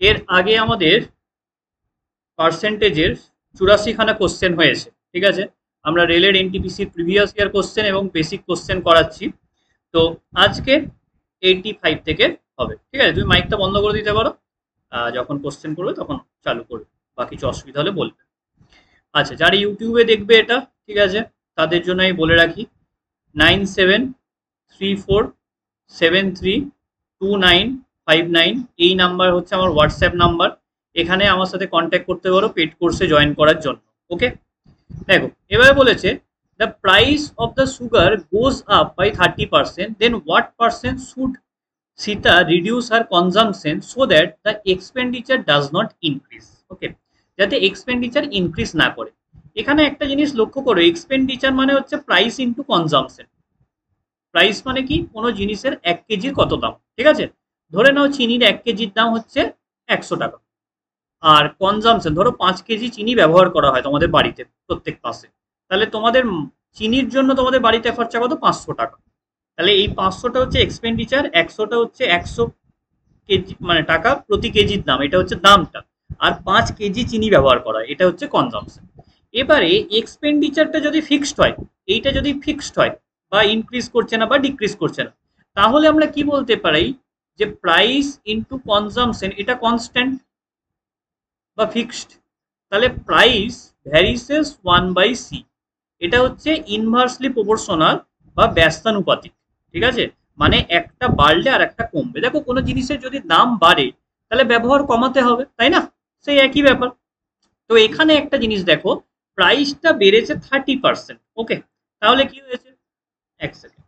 এর আগে আমাদের পার্সেন্টেজের 84খানা কোশ্চেন হয়েছে, ঠিক আছে। আমরা রেলের এনটিপিসি প্রিভিয়াস ইয়ার কোশ্চেন এবং বেসিক কোশ্চেন করাচ্ছি। তো আজকে 85 থেকে হবে, ঠিক আছে। তুমি মাইকটা বন্ধ করে দিতে পারো, যখন কোশ্চেন করবে তখন চালু করবে, বা কিছু অসুবিধা হলে বলবে। আচ্ছা, যারা ইউটিউবে দেখবে এটা, ঠিক আছে, তাদের জন্য আমি বলে রাখি 9734732959 এই নাম্বার হচ্ছে আমার হোয়াটসঅ্যাপ নাম্বার। এখানে আমার সাথে কন্ট্যাক্ট করতে পারো পেড কোর্সে জয়েন করার জন্য। ওকে, দেখো এবারে বলেছে the price of the sugar goes up by 30%, then what percent should Sita reduce her consumption so that the expenditure does not increase? ওকে, যাতে এক্সপেন্ডিচার ইনক্রিজ না করে। এখানে একটা জিনিস লক্ষ্য করো, এক্সপেন্ডিচার মানে হচ্ছে প্রাইস ইনটু কনজাম্পশন। প্রাইস মানে কি, কোনো জিনিসের 1 কেজির কত দাম, ঠিক আছে। ধরে নাও চিনির 1 কেজির দাম হচ্ছে 100 টাকা, আর কনজাম্পশন ধরো 5 কেজি চিনি ব্যবহার করা হয় তোমাদের বাড়িতে প্রত্যেক মাসে, তাহলে তোমাদের চিনির জন্য তোমাদের বাড়িতে খরচা কত, 500 টাকা। তাহলে এই 500টা হচ্ছে এক্সপেন্ডিচার, 100টা হচ্ছে 100 কেজি মানে টাকা প্রতি কেজির দাম, এটা হচ্ছে দামটা। আর 5 কেজি চিনি ব্যবহার করা, এটা হচ্ছে কনজাম্পশন। এবারে এক্সপেন্ডিচারটা যদি ফিক্সড হয়, এইটা যদি ফিক্সড হয় বা ইনক্রিজ করছে না বা ডিক্রিজ করছে না, তাহলে আমরা কি বলতে পারি যে প্রাইস ইনটু কনজাম্পশন এটা কনস্ট্যান্ট বা ফিক্সড। তাহলে প্রাইস ভ্যারিসেস 1/c, এটা হচ্ছে ইনভার্সলি প্রপোর্শনাল বা ব্যস্তানুপাতিক, ঠিক আছে। মানে একটা বাড়লে আর একটা কমবে। দেখো কোনো জিনিসের যদি দাম বাড়ে তাহলে ব্যবহার কমাতে হবে, তাই না, সেই একই ব্যাপার। তো এখানে একটা জিনিস দেখো, প্রাইসটা বেড়েছে 30%, ওকে, তাহলে কি হয়েছে, এক সেকেন্ড,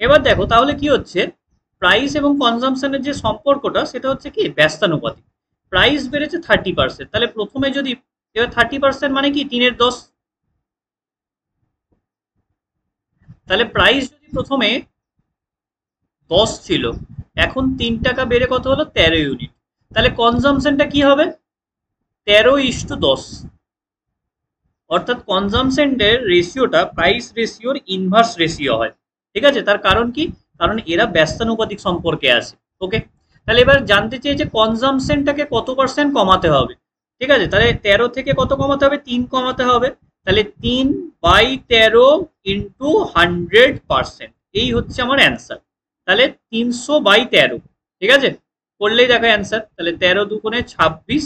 এবার দেখো তাহলে কি হচ্ছে, প্রাইস এবং কনজাম্পশনের যে সম্পর্কটা সেটা হচ্ছে কি ব্যস্তানুপাতিক। প্রাইস বেড়েছে 30%, তাহলে প্রথমে যদি, এবার 30% মানে কি 3/10, তাহলে প্রাইস যদি প্রথমে 10 ছিল, এখন 3 টাকা বেড়ে কত হলো, 13 ইউনিট। তাহলে কনজাম্পশনটা কি হবে, 13:10। অর্থাৎ কনজাম্পশনের রেশিওটা প্রাইস রেশিওর ইনভার্স রেশিও হয়, ঠিক আছে। তার কারণ কি, কারণ এরা ব্যস্তানুপাতিক সম্পর্কে আছে। ওকে, তাহলে এবার জানতে চেয়েছে কনজাম্পশনটাকে কত পার্সেন্ট কমাতে হবে, ঠিক আছে। তাহলে 13 থেকে কত কমাতে হবে, 3 কমাতে হবে। তাহলে 3/13 ইন্টু 100%, এই হচ্ছে আমার অ্যান্সার। তাহলে 300/13, ঠিক আছে, করলেই দেখো অ্যান্সার। তাহলে 13 দুগুণে 26,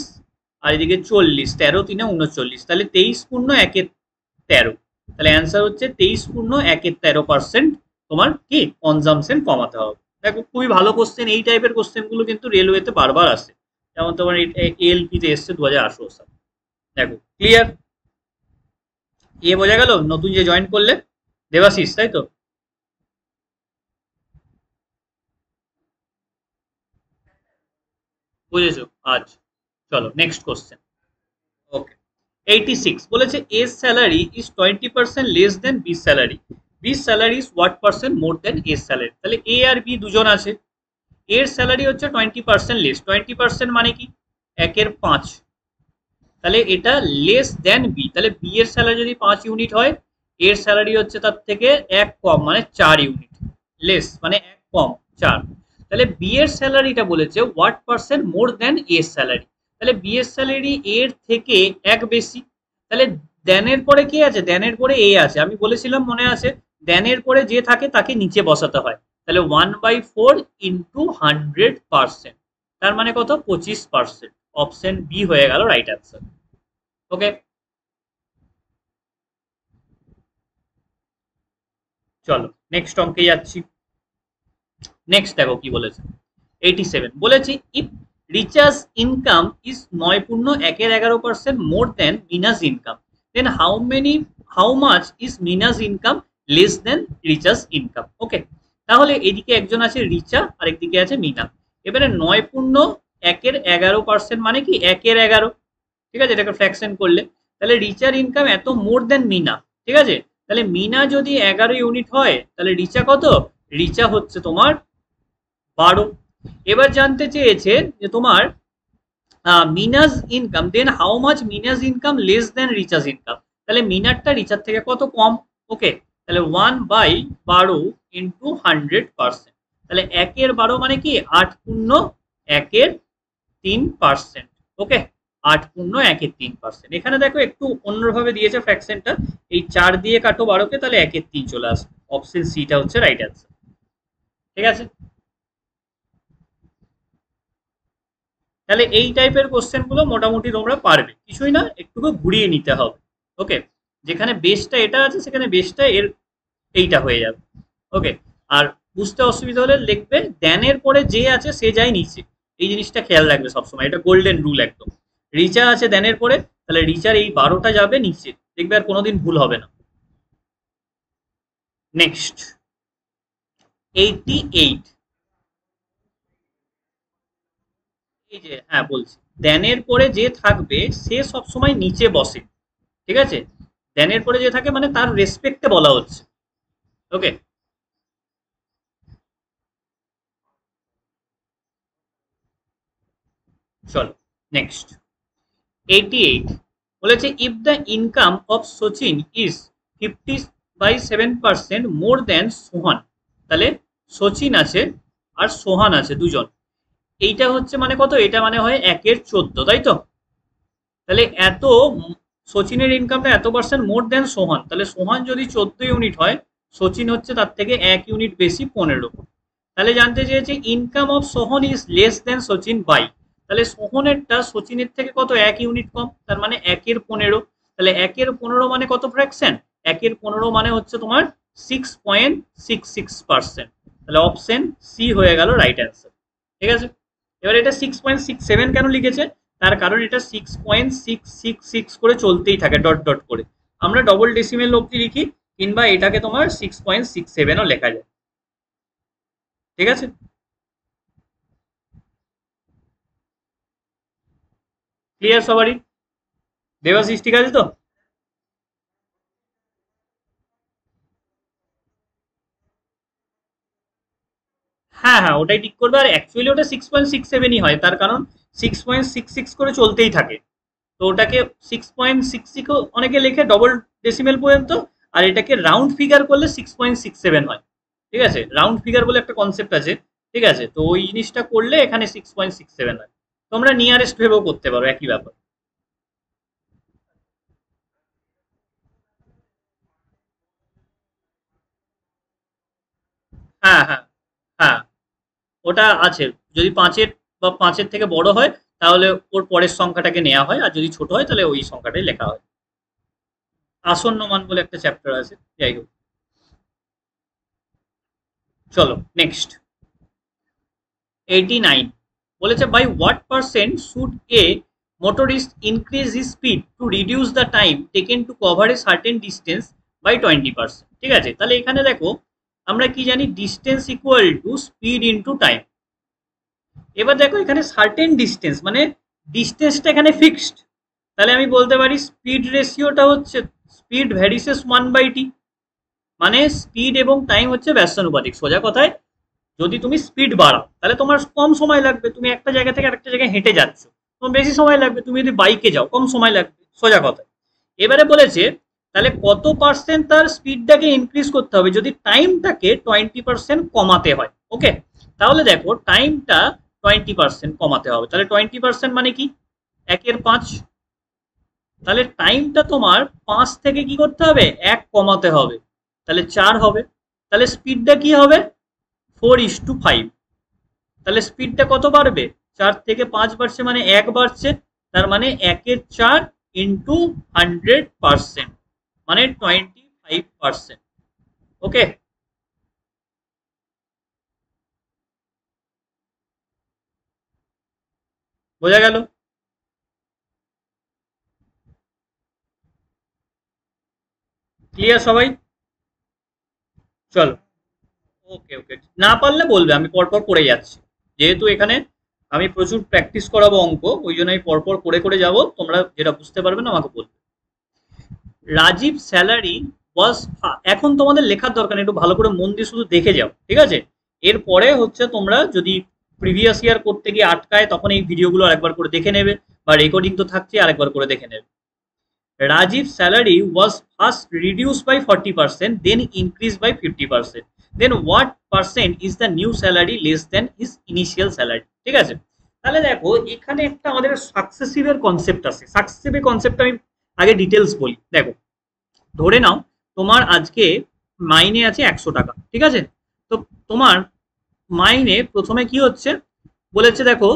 আর এদিকে 40, 13 3 39, তাহলে 23/1/13। তাহলে অ্যান্সার হচ্ছে 23/1/13% তোমার কি কনজাম্পশন কমাতে হবে। দেখো খুবই ভালো কোশ্চেন, এই টাইপের কোশ্চেন গুলো কিন্তু রেলওয়েতে বারবার আসে, যেমন তোমার এএলপি তে এসছে 2018 সালে। দেখো ক্লিয়ার, বোঝা গেল, নতুন যে জয়েন করলে দেবাশিস, তাই তো? বুঝেছো, আচ্ছা চলো নেক্সট কোশ্চেন। ওকে, 86 বলেছে A salary is 20% less than B salary, B salary is what percent more than A salary. তাহলে এ আর বি দুজন আছে, এর স্যালারি হচ্ছে 20% লেস, 20% মানে কি 1/5, তাহলে এটা লেস দেন বি। তাহলে বি এর স্যালারি যদি 5 ইউনিট হয়, এর স্যালারি হচ্ছে তার থেকে 1 কম, মানে 4 ইউনিট। লেস মানে 1 কম, 4। তাহলে বি এর স্যালারিটা বলেছে what percent more than A salary, তাহলে বি এর স্যালারি এর থেকে 1 বেশি। তাহলে দেনের পরে কি আছে, দেনের পরে এ আছে, আমি বলেছিলাম মনে আছে, দেনের পরে যে থাকে তাকে নিচে বসাতে হয়। তাহলে 1/4 ইন্টু 100%, তার মানে কত, 25%। অপশন বি হয়ে গেল রাইট অ্যান্সার। ওকে, চলো নেক্সট অঙ্কে যাচ্ছি। নেক্সট দেখো কি বলেছে, 87 বলেছে if recharge income is 9.11% more than minus income, then how much is minus income less than recharge income. Okay, তাহলে এদিকে একজন আছে রিচা আর একদিকে আছে মিনা। এবারে 9.11% মানে কি 1/11, ঠিক আছে, এটাকে ফ্র্যাকশন করলে তাহলে রিচার ইনকাম এত মোর দেন মিনা, ঠিক আছে। তাহলে মিনা যদি 11 ইউনিট হয়, তাহলে রিচা কত, রিচা হচ্ছে তোমার 12। এবার জানতে চেয়েছে যে তোমার minus income, then how much minus income less than recharge income, তাহলে মিনারটা রিচার থেকে কত কম। ওকে, তাহলে 1/12 ইন্টু 100%। তাহলে 1/12 মানে কি 8/1/3%। ওকে, 8/1/3%। এখানে দেখো একটু অন্যভাবে দিয়েছে ফ্র্যাকশনটা, এই 4 দিয়ে কাটো 12কে, তাহলে 1/3 চলে আসবে। অপশন সিটা হচ্ছে রাইট অ্যান্সার। ঠিক আছে, তাহলে এই টাইপের কোশ্চেন গুলো মোটামুটি তোমরা পারবে, কিছুই না, একটু ঘুরিয়ে নিতে হবে। ওকে, যেখানে বেসটা এটা আছে সেখানে বেসটা এর এইটা হয়ে যাবে। ওকে, আর বুঝতে অসুবিধা হলে লিখবে দ্যানের পরে যে আছে সে যায় নিচে, এই জিনিসটা খেয়াল রাখবে সবসময়, এটা গোল্ডেন রুল একদম। রিচা আছে দ্যানের পরে, তাহলে রিচার এই 12টা যাবে নিচে, দেখবে আর কোনোদিন ভুল হবে না। নেক্সট 88। এই যে হ্যাঁ বলছি, দ্যানের পরে যে থাকবে সে সবসময় নিচে বসে। ঠিক আছে, দ্যানের পরে যে থাকে মানে তার রেসপেক্টে বলা হচ্ছে। ওকে, চলো নেক্সট 88 বলেছে if the income of Sachin is 50/7% মোর দেন সোহান। তাহলে সচিন আছে আর সোহান আছে দুজন, এইটা হচ্ছে মানে কত, এটা মানে হয় 1/14, তাই তো? তাহলে এত সচিনের ইনকামটা এত পার্সেন্ট মোর দেন সোহান, তাহলে সোহান যদি 14 ইউনিট হয়, সচিন হচ্ছে তার থেকে 1 ইউনিট বেশি 15। তাহলে জানতে চেয়েছে income of Sohan is less than Sachin by, তাহলে সোহনেরটা সচিনের থেকে কত 1 ইউনিট কম, তার মানে 1/15। তাহলে 1/15 মানে কত ফ্র্যাকশন, 1/15 মানে হচ্ছে তোমার 6.66%। তাহলে অপশন সি হয়ে গেল রাইট অ্যান্সার। ঠিক আছে, এবার এটা 6.67 কেন লিখেছে, তার কারণ এটা 6.666 করে চলতেই থাকে ডট ডট করে। আমরা ডবল ডেসিমেল অব্দি লিখি, কিংবা এটাকে তোমার 6.67ও লেখা যায়। ঠিক আছে, ক্লিয়ার সবারই? দেবাশিস ঠিক আছে তো? হ্যাঁ হ্যাঁ, ওটাই ঠিক করবে। আর অ্যাকচুয়ালি ওটা 6.67ই হয়, তার কারণ 6.66 করে চলতেই থাকে, তো ওটাকে 6.66 অনেকে লেখে ডবল ডেসিমেল পর্যন্ত, আর এটাকে রাউন্ড ফিগার করলে 6.67 হয়। ঠিক আছে, রাউন্ড ফিগার বলে একটা কনসেপ্ট আছে। ঠিক আছে, তো ওই জিনিসটা করলে এখানে 6.67 হয়। তোমরা নিয়ারেস্ট ভেবেও করতে পারো, একই ব্যাপার। হ্যাঁ হ্যাঁ হ্যাঁ, ওটা আছে। যদি 5-এর বা 5-এর থেকে বড় হয় তাহলে ওর পরের সংখ্যাটাকে নেওয়া হয়, আর যদি ছোট হয় তাহলে ওই সংখ্যাটাই লেখা হয়। আসন্ন মান বলে একটা চ্যাপ্টার আছে, যাই হোক। চলো নেক্সট 89 বলেছে by what percent should a motorist increase his speed to reduce the time taken to cover a certain distance by 20%। ঠিক আছে, তাহলে এখানে দেখো আমরা কি জানি, distance equal to speed into time. এবার দেখো এখানে সার্টেন ডিস্টেন্স মানে ডিস্টেন্সটা এখানে ফিক্সড, তাহলে আমি বলতে পারি স্পিড রেশিওটা হচ্ছে স্পিড ভ্যারিসেস 1/t, মানে স্পিড এবং টাইম হচ্ছে ব্যস্তানুপাতিক। সোজা কথায় যদি তুমি স্পিড বাড়াও তাহলে তোমার কম সময় লাগবে, তুমি একটা জায়গা থেকে আরেকটা জায়গায় হেঁটে যাচ্ছ, তোমার বেশি সময় লাগবে, তুমি যদি বাইকে যাও কম সময় লাগবে, সোজা কথা। এবারে বলেছে তাহলে কত পার্সেন্ট তার স্পিডটাকে ইনক্রিজ করতে হবে যদি টাইমটাকে 20% কমাতে হয়। ওকে, তাহলে দেখো টাইমটা 20% কমাতে হবে, তাহলে 20% মানে কি 1/5, তাহলে টাইমটা তোমার 5 থেকে কি করতে হবে 1 কমাতে হবে, তাহলে 4 হবে। তাহলে স্পিডটা কি হবে 4:5, তাহলে স্পিডটা কত বাড়বে 4 থেকে 5 বাড়ছে মানে 1 বাড়ছে, তার মানে 1/4 ইন্টু 100% মানে 25%। ওকে, বোঝা গেল? ক্লিয়ার সবাই? চলো, ওকে ওকে, না পারলে বলবে, আমি পরপর করে যাচ্ছি, যেহেতু এখানে আমি প্রচুর প্র্যাকটিস করাবো অঙ্ক, ওই জন্য আমি পরপর করে করে যাব, তোমরা যেটা বুঝতে পারবে না আমাকে বলবে। রাজীব স্যালারি ওয়াজ, এখন তোমাদের লেখার দরকার নেই, একটু ভালো করে মন দিয়ে শুধু দেখে যাও। ঠিক আছে, এরপরে হচ্ছে তোমরা যদি প্রিভিয়াস ইয়ার করতে গিয়ে আটকায় তখন এই ভিডিওগুলো আরেকবার করে দেখে নেবে, বা রেকর্ডিং তো থাকছে আরেকবার করে দেখে নেবে। Rajiv's salary was first reduced by 40%, then increased by 50%. Then what percent is the new salary less than his initial salary? ঠিক আছে, তাহলে দেখো এখানে একটা আমাদের সাকসেসিভের কনসেপ্ট আছে। সাকসেসিভের কনসেপ্ট আমি আগে ডিটেলস বলি। দেখো ধরে নাও তোমার আজকে মাইনে আছে 100 টাকা, ঠিক আছে? তো তোমার মাইনে প্রথমে কি হচ্ছে বলেছে, দেখো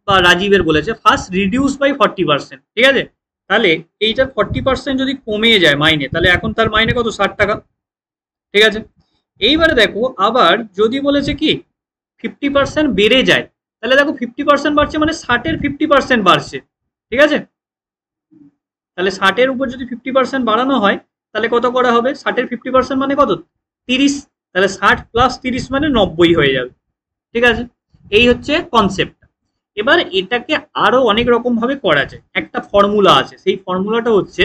বা রাজীবের বলেছে ফার্স্ট রিডিউস বাই 40%, ঠিক আছে? তাহলে এইটা 40% যদি কমে যায় মাইনে, তাহলে এখন তার মাইনে কত, 60 টাকা, ঠিক আছে? এইবারে দেখো আবার যদি বলেছে কি 50% বেড়ে যায়, তাহলে দেখো 50% বাড়ছে মানে 60-এর 50% বাড়ছে, ঠিক আছে? তাহলে 60-এর উপর যদি 50% বাড়ানো হয় তাহলে কত করা হবে, 60-এর 50% মানে কত, 30, তাহলে 60 প্লাস 30 মানে 90 হয়ে যাবে, ঠিক আছে? এই হচ্ছে কনসেপ্ট। এবার এটাকে আরো অনেক রকম ভাবে করা যায়, একটা ফর্মুলা আছে, সেই ফর্মুলাটা হচ্ছে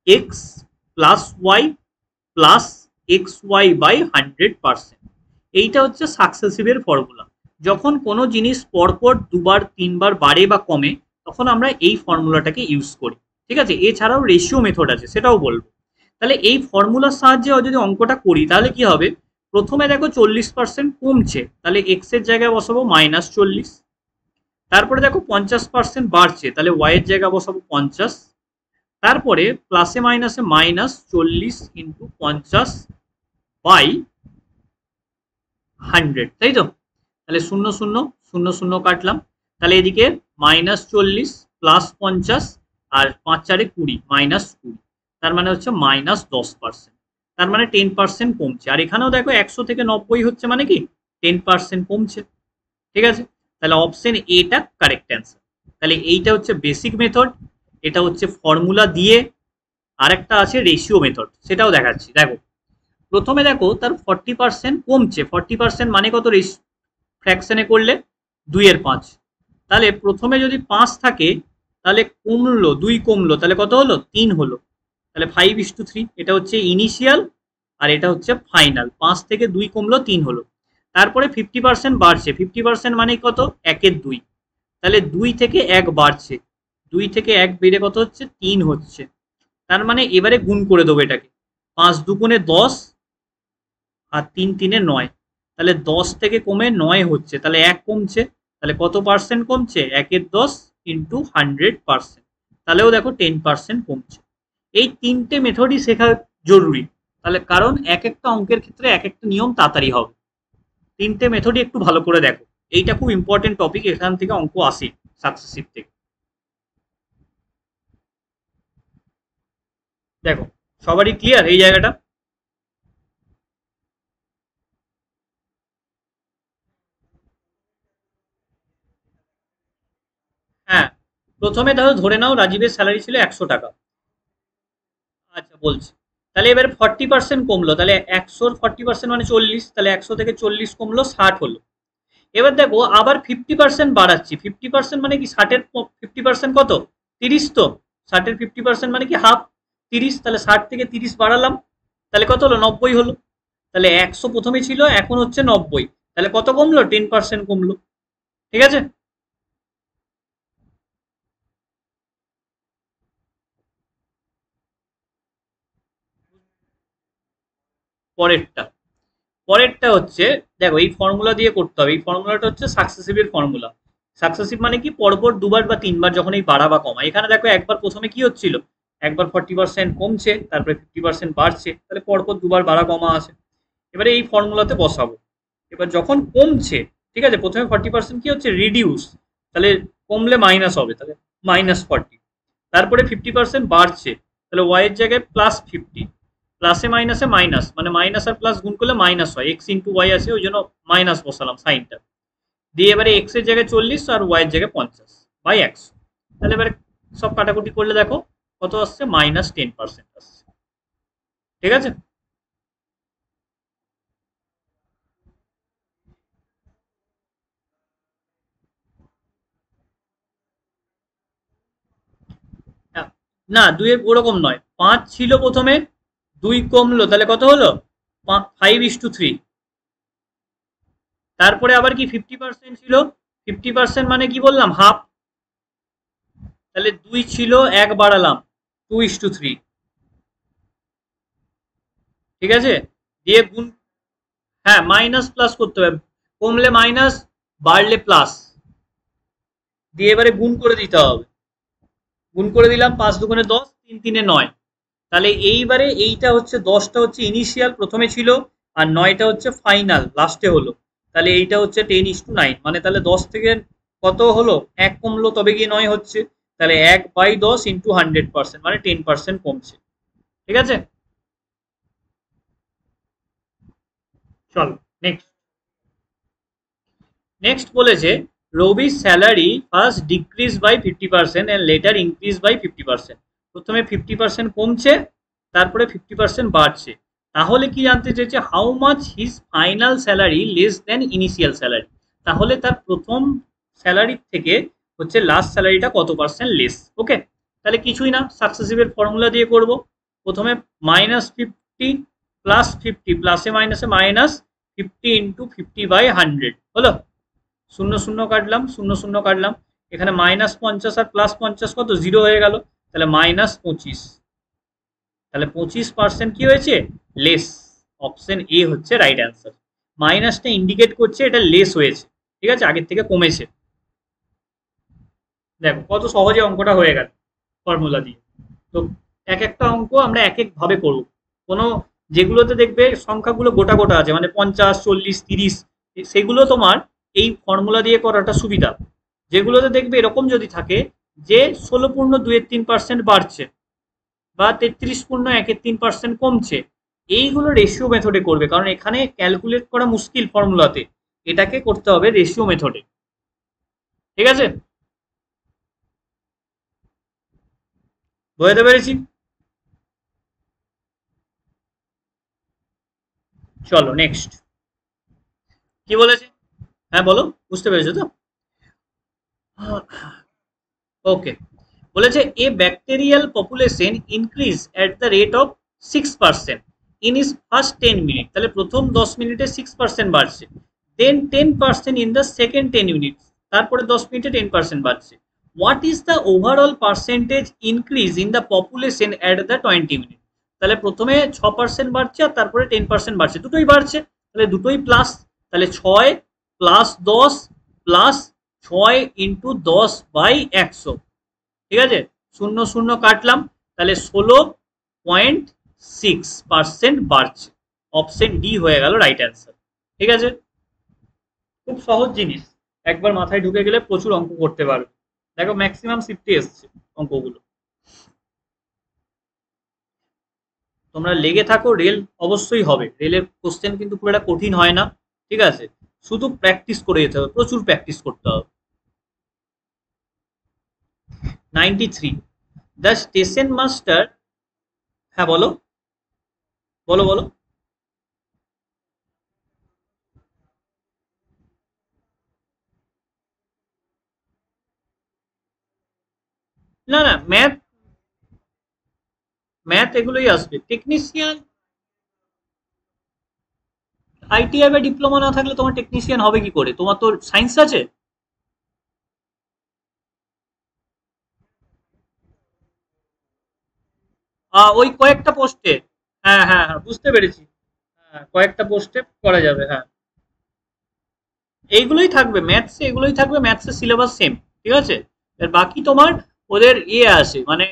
x plus y plus x y by 100%। এইটা হচ্ছে সাকসেসিভের ফর্মুলা। যখন কোনো জিনিস পরপর দুবার তিনবার বাড়ে বা কমে তখন আমরা এই ফর্মুলাটাকে ইউজ করি, ঠিক আছে? এছাড়াও রেশিও মেথড আছে, সেটাও বলবো। তাহলে এই ফর্মুলার সাহায্যে যদি অঙ্কটা করি তাহলে কি হবে, প্রথমে দেখো 40% কমছে, তাহলে এক্স এর জায়গায় বসাবো -40। তারপরে দেখো 50% বাড়ছে, তাহলে ওয়াই এর জায়গায় বসাবো 50। তারপরে প্লাসে মাইনাসে -40 ইন্টু 50 বাই 100, তাই তো? তাহলে 0 0 0 0 কাটলাম, তাহলে এদিকে -40 প্লাস 50 আর 5 4 20 -20, তার মানে হচ্ছে -10%, তার মানে 10% কমছে। আর এখানেও দেখো 100 থেকে 90 হচ্ছে মানে কি 10% কমছে, ঠিক আছে? তাহলে অপশন এটা কারেক্ট অ্যান্সার। তাহলে এইটা হচ্ছে বেসিক মেথড, এটা হচ্ছে ফর্মুলা দিয়ে, আরেকটা আছে রেশিও মেথড, সেটাও দেখাচ্ছি। দেখো প্রথমে দেখো তার 40% কমছে, 40% মানে কত, ফ্র্যাকশনে করলে 2/5, তাহলে প্রথমে যদি 5 থাকে তাহলে কমলো 2 কমলো, তাহলে কত হলো 3 হলো, তাহলে 5:3। এটা হচ্ছে ইনিশিয়াল আর এটা হচ্ছে ফাইনাল, 5 থেকে 2 কমলো 3 হলো। তারপরে 50% বাড়ছে, 50% মানে কত, 1/2, তাহলে 2 থেকে 1 বাড়ছে, 2 থেকে 1 বেড়ে কত হচ্ছে 3 হচ্ছে। তার মানে এবারে গুণ করে দেবো এটাকে, 5 2 10 আর 3 3 9, তাহলে 10 থেকে কমে 9 হচ্ছে, তাহলে 1 কমছে, তাহলে কত পার্সেন্ট কমছে, 1/10 ইন্টু 100%, তাহলেও দেখো 10% কমছে। এই তিনটে মেথডই শেখা জরুরি, তাহলে কারণ এক একটা অঙ্কের ক্ষেত্রে এক একটা নিয়ম তাড়াতাড়ি হবে। তিনটে মেথডই একটু ভালো করে দেখো, এইটা খুব ইম্পর্টেন্ট টপিক, এখান থেকে অঙ্ক আসে সাকসেসিভ থেকে। দেখো সবারই ক্লিয়ার এই জায়গাটা? হ্যাঁ, প্রথমে ধরে নাও রাজীবের স্যালারি ছিল 100 টাকা। আচ্ছা বলছি, তাহলে এবারে 40% কমলো, তাহলে 100-র 40% মানে 40, তাহলে 100 থেকে 40 কমলো 60 হলো। এবার দেখো আবার 50% বাড়াচ্ছি, 50% মানে কি 60-এর 50% কত, 30, তো 60-এর 50% মানে কি হাফ, 30, তাহলে 60 থেকে 30 বাড়ালাম, তাহলে কত হলো 90 হলো। তাহলে 100 প্রথমে ছিল এখন হচ্ছে 90, তাহলে কত কমলো, 10% কমলো, ঠিক আছে? পরেরটা, পরেরটা হচ্ছে দেখো এই ফর্মুলা দিয়ে করতে হবে, এই ফর্মুলাটা হচ্ছে সাকসেসিভের ফর্মুলা। সাকসেসিভ মানে কি পরপর দুবার বা তিনবার যখন এই বাড়া বা কমা, এখানে দেখো একবার প্রথমে কি হচ্ছিল, একবার 40% কমছে তারপরে 50% বাড়ছে, তাহলে পরপর দুবার বাড়া কমা আছে। এবারে এই ফর্মুলাতে বসাবো, এবার যখন কমছে, ঠিক আছে, প্রথমে 40% কি হচ্ছে রিডিউস, তাহলে কমলে মাইনাস হবে, তাহলে -40, তারপরে 50% বাড়ছে, তাহলে ওয়াই এর জায়গায় +50, প্লাসে মাইনাসে মাইনাস, মানে মাইনাস আর প্লাস গুণ করলে মাইনাস হয়, এক্স ইন্টু ওয়াই আছে ওই জন্য মাইনাস বসালাম সাইনটা দিয়ে, এবারে এক্স এর জায়গায় 40 আর ওয়াই এর জায়গায় 50 বাই 100, তাহলে এবারে সব কাটাকুটি করলে দেখো কত আসছে, -10% আসছে, ঠিক আছে? না, দুইয়ের ওরকম নয়, 5 ছিল প্রথমে, 2 কমলো, তাহলে কত হলো 5:3। তারপরে আবার কি 50% ছিল, 50% মানে কি বললাম হাফ, তাহলে 2 ছিল 1 বাড়ালাম, 2:3, ঠিক আছে। দিয়ে গুণ, হ্যাঁ মাইনাস প্লাস করতে হবে, কমলে মাইনাস বাড়লে প্লাস, দিয়ে এবারে গুণ করে দিতে হবে। গুণ করে দিলাম, 5 দুগুণে 10, 3 3 9। তাহলে এইবারে এইটা হচ্ছে 10টা হচ্ছে ইনিশিয়াল প্রথমে ছিল, আর 9টা হচ্ছে ফাইনাল লাস্টে হলো। তাহলে এইটা হচ্ছে 10:9, মানে তাহলে 10 থেকে কত হলো, 1 কমলো তবে গিয়ে 9 হচ্ছে। তাহলে 1/10 ইন্টু 100%, মানে 10% কমছে, ঠিক আছে। চলো নেক্সট। নেক্সট বলেছে রবির salary first decrease by 50% and later increase by 50%। প্রথমে 50% কমছে, তারপরে 50% বাড়ছে। তাহলে কি জানতে চেয়েছে, how much his final salary less than initial salary. তাহলে তার প্রথম স্যালারির থেকে হচ্ছে লাস্ট স্যালারিটা কত পার্সেন্ট লেস। ওকে, তাহলে কিছুই না, সাকসেসিভের ফর্মুলা দিয়ে করব। প্রথমে -50 প্লাস 50, প্লাসে মাইনাসে মাইনাস 50 ইন্টু 50/100 হলো। শূন্য শূন্য কাটলাম, শূন্য শূন্য কাটলাম, এখানে -50 আর +50 কত, 0 হয়ে গেল। তাহলে -25, তাহলে 25% কি হয়েছে, লেস। অপশন এ হচ্ছে রাইট অ্যান্সার। মাইনাসটা ইন্ডিকেট করছে এটা লেস হয়েছে, ঠিক আছে, আগের থেকে কমেছে। দেখো কত সহজে অঙ্কটা হয়ে গেল ফর্মুলা দিয়ে। তো এক একটা অঙ্ক আমরা এক এক ভাবে করব। কোনো যেগুলোতে দেখবে সংখ্যাগুলো গোটা গোটা আছে, মানে 50, 40, 30, সেগুলো তোমার এই ফর্মুলা দিয়ে করাটা সুবিধা। যেগুলোতে দেখবে এরকম যদি থাকে যে 16.2-3% বাড়ছে, বা 33.1-3% কমছে, এইগুলো রেশিও মেথডে করবে, কারণ এখানে ক্যালকুলেট করা মুশকিল ফর্মুলাতে, এটাকে করতে হবে রেশিও মেথডে, ঠিক আছে। বুঝতে পেরেছি। চলো নেক্সট। কি বলেছে, হ্যাঁ বলো, বুঝতে পেরেছো তো। ওকে, বলেছে a bacterial population increase at the rate of 6% in is first 10 minute. তাহলে প্রথম 10 মিনিটে 6% বাড়ছে, then 10% in the second 10 minute, তারপরে 10 মিনিটে 10% বাড়ছে। What is the overall percentage increase in the population at the 20 minute. তাহলে প্রথমে 6% বাড়ছে আর তারপরে 10% বাড়ছে, দুটোই বাড়ছে, তাহলে দুটোই প্লাস। তাহলে 6 প্লাস 10 প্লাস 6 ইন্টু 10/100, ঠিক আছে। শূন্য শূন্য কাটলাম, তাহলে 16.6% বাড়ছে। অপশন ডি হয়ে গেল রাইট অ্যান্সার, ঠিক আছে। খুব সহজ জিনিস, একবার মাথায় ঢুকে গেলে প্রচুর অঙ্ক করতে পারবে। দেখো ম্যাক্সিমাম শিফটে এসছে অঙ্কগুলো। তোমরা লেগে থাকো, রেল অবশ্যই হবে, রেলের কোশ্চেন কিন্তু খুব একটা কঠিন হয় না, ঠিক আছে। শুধু প্র্যাকটিস করে যেতে হবে, প্রচুর প্র্যাকটিস করতে হবে। 93, দ্য স্টেশন মাস্টার, হ্যাঁ বলো বলো বলো। না না, ম্যাথ ম্যাথ এগুলোই আসবে। টেকনিশিয়ান, আইটিআই বা ডিপ্লোমা না থাকলে তোমার টেকনিশিয়ান হবে কি করে, তোমার তো সায়েন্স আছে। ওই কয়েকটা পোস্টে, হ্যাঁ হ্যাঁ হ্যাঁ বুঝতে পেরেছি। হ্যাঁ কয়েকটা পোস্টে করা যাবে, হ্যাঁ। এইগুলোই থাকবে ম্যাথসে, এগুলোই থাকবে ম্যাথসের সিলেবাস সেম, ঠিক আছে। এর বাকি তোমার ওদের ইয়ে আছে, মানে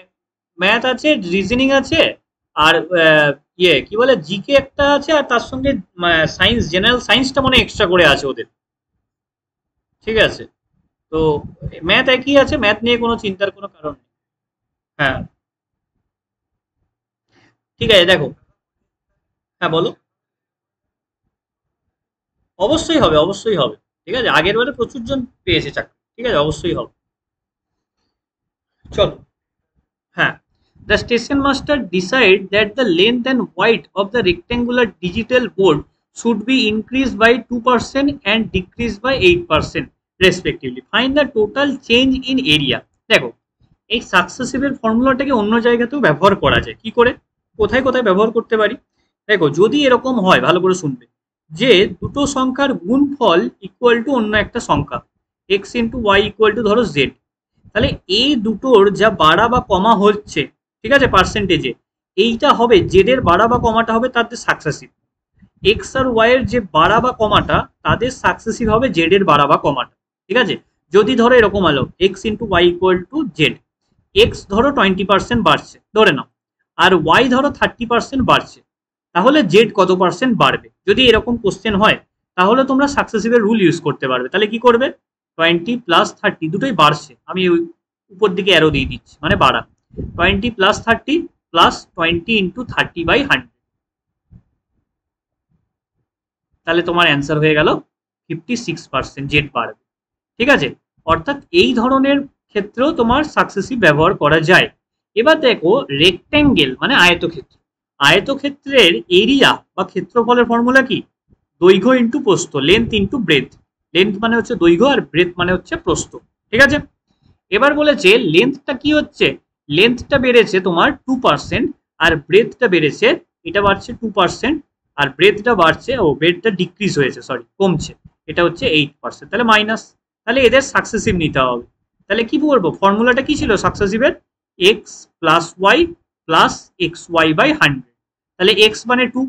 ম্যাথ আছে, রিজনিং আছে, আর ইয়ে কি বলে জিকে একটা আছে, আর তার সঙ্গে সায়েন্স, জেনারেল সায়েন্সটা মানে এক্সট্রা করে আছে ওদের, ঠিক আছে। তো ম্যাথ একই আছে, ম্যাথ নিয়ে কোনো চিন্তার কোনো কারণ নেই। হ্যাঁ ঠিক আছে, দেখো, হ্যাঁ বলো। অবশ্যই হবে, অবশ্যই হবে, ঠিক আছে, আগের বারে প্রচুর জন পেয়েছে চাকরি, ঠিক আছে, অবশ্যই হবে। চলো, হ্যাঁ, the station master decide that the length and height of the rectangular digital board should be increased by 2% and decreased by 8% respectively. Find the total change in area. দেখো এই সাকসেসিভের ফর্মুলাটাকে অন্য জায়গাতেও ব্যবহার করা যায়, কি করে, কোথায় কোথায় ব্যবহার করতে পারি। দেখো যদি এরকম হয়, ভালো করে শুনবে, যে দুটো সংখ্যার গুণফল ইকুয়াল টু অন্য একটা সংখ্যা, x into y equal to ধরো জেড, তাহলে এই দুটোর যা বাড়া বা কমা হচ্ছে, ঠিক আছে, পার্সেন্টেজে এইটা হবে জেড এর বাড়া বা কমাটা হবে তাদের সাকসেসিভ, এক্স আর ওয়াই এর যে বাড়া বা কমাটা তাদের সাকসেসিভ হবে জেড এর বাড়া বা কমাটা। ঠিক আছে, যদি ধরো এরকম আলো x into y equal to z, x ধরো 20% বাড়ছে ধরে নাও, আর ওয়াই ধরো 30% বাড়ছে, তাহলে জেড কত পার্সেন্ট বাড়বে? যদি এরকম কোশ্চেন হয় তাহলে তোমরা সাকসেসিভের রুল ইউজ করতে পারবে। তাহলে কি করবে, 20 প্লাস 30 দুটোই বাড়ছে, আমি উপর দিকে অ্যারো দিয়ে দিচ্ছি মানে বাড়া, 20 প্লাস 30 প্লাস 20 ইন্টু 30/100, তাহলে তোমার অ্যান্সার হয়ে গেল 56% জেড বাড়বে। ঠিক আছে, অর্থাৎ এই ধরনের ক্ষেত্রেও তোমার সাকসেসিভ ব্যবহার করা যায়। এবার দেখো রেক্ট্যাঙ্গেল মানে আয়তক্ষেত্র, আয়তক্ষেত্রের এরিয়া বা ক্ষেত্রফলের ফর্মুলা কি, দৈর্ঘ্য ইন্টু প্রস্থ, লেন্থ ইন্টু ব্রেথ, লেন্থ মানে হচ্ছে দৈর্ঘ্য আর ব্রেথ মানে হচ্ছে প্রস্থ। ঠিক আছে, এবার বলেছে লেন্থটা কি হচ্ছে, লেন্থটা বেড়েছে তোমার 2% আর ব্রেথটা বেড়েছে, এটা বাড়ছে 2% আর ব্রেথটা বাড়ছে, ও ব্রেথটা ডিক্রিজ হয়েছে, সরি কমছে, এটা হচ্ছে 8%, তাহলে মাইনাস, তাহলে এদের সাকসেসিভ নিতে হবে। তাহলে কি বলবো, ফর্মুলাটা কি ছিল সাকসেসিভের, x plus y plus x y by 100, তাহলে এক্স মানে 2,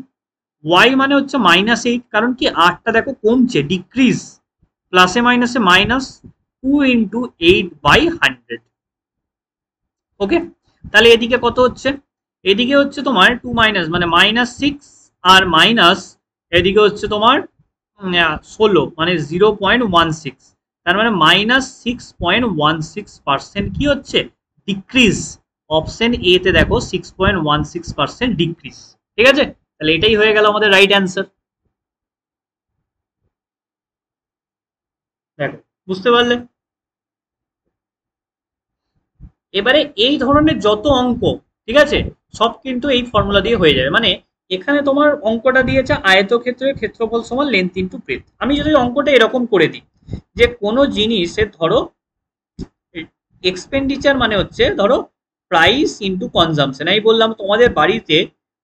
ওয়াই মানে হচ্ছে -8, কারণ কি 8টা দেখো কমছে ডিক্রিজ, প্লাসে মাইনাসে মাইনাস 2 ইন্টু 8/100। ওকে, তাহলে এদিকে কত হচ্ছে, এদিকে হচ্ছে তোমার 2 মাইনাস মানে -6 আর মাইনাস এদিকে হচ্ছে তোমার 16 মানে 0.16, তার মানে -6.16% কি হচ্ছে ডিক্রিজ, অপশন এ তে দেখো 6.16% ডিক্রিজ। ঠিক আছে, তাহলে এটাই হয়ে গেল আমাদের রাইট অ্যান্সার। দেখো বুঝতে পারলে, এবারে এই ধরনের যত অঙ্ক, ঠিক আছে, সব কিন্তু এই ফর্মুলা দিয়ে হয়ে যাবে। মানে এখানে তোমার অঙ্কটা দিয়েছে আয়তক্ষেত্রের ক্ষেত্রফল সমান লেন্থ ইন্টু ব্রেথ, আমি যদি অঙ্কটা এরকম করে দিই যে কোনো জিনিসের ধরো এক্সপেন্ডিচার মানে হচ্ছে ধরো প্রাইস ইন্টু কনজামশন, আমি বললাম তোমাদের বাড়িতে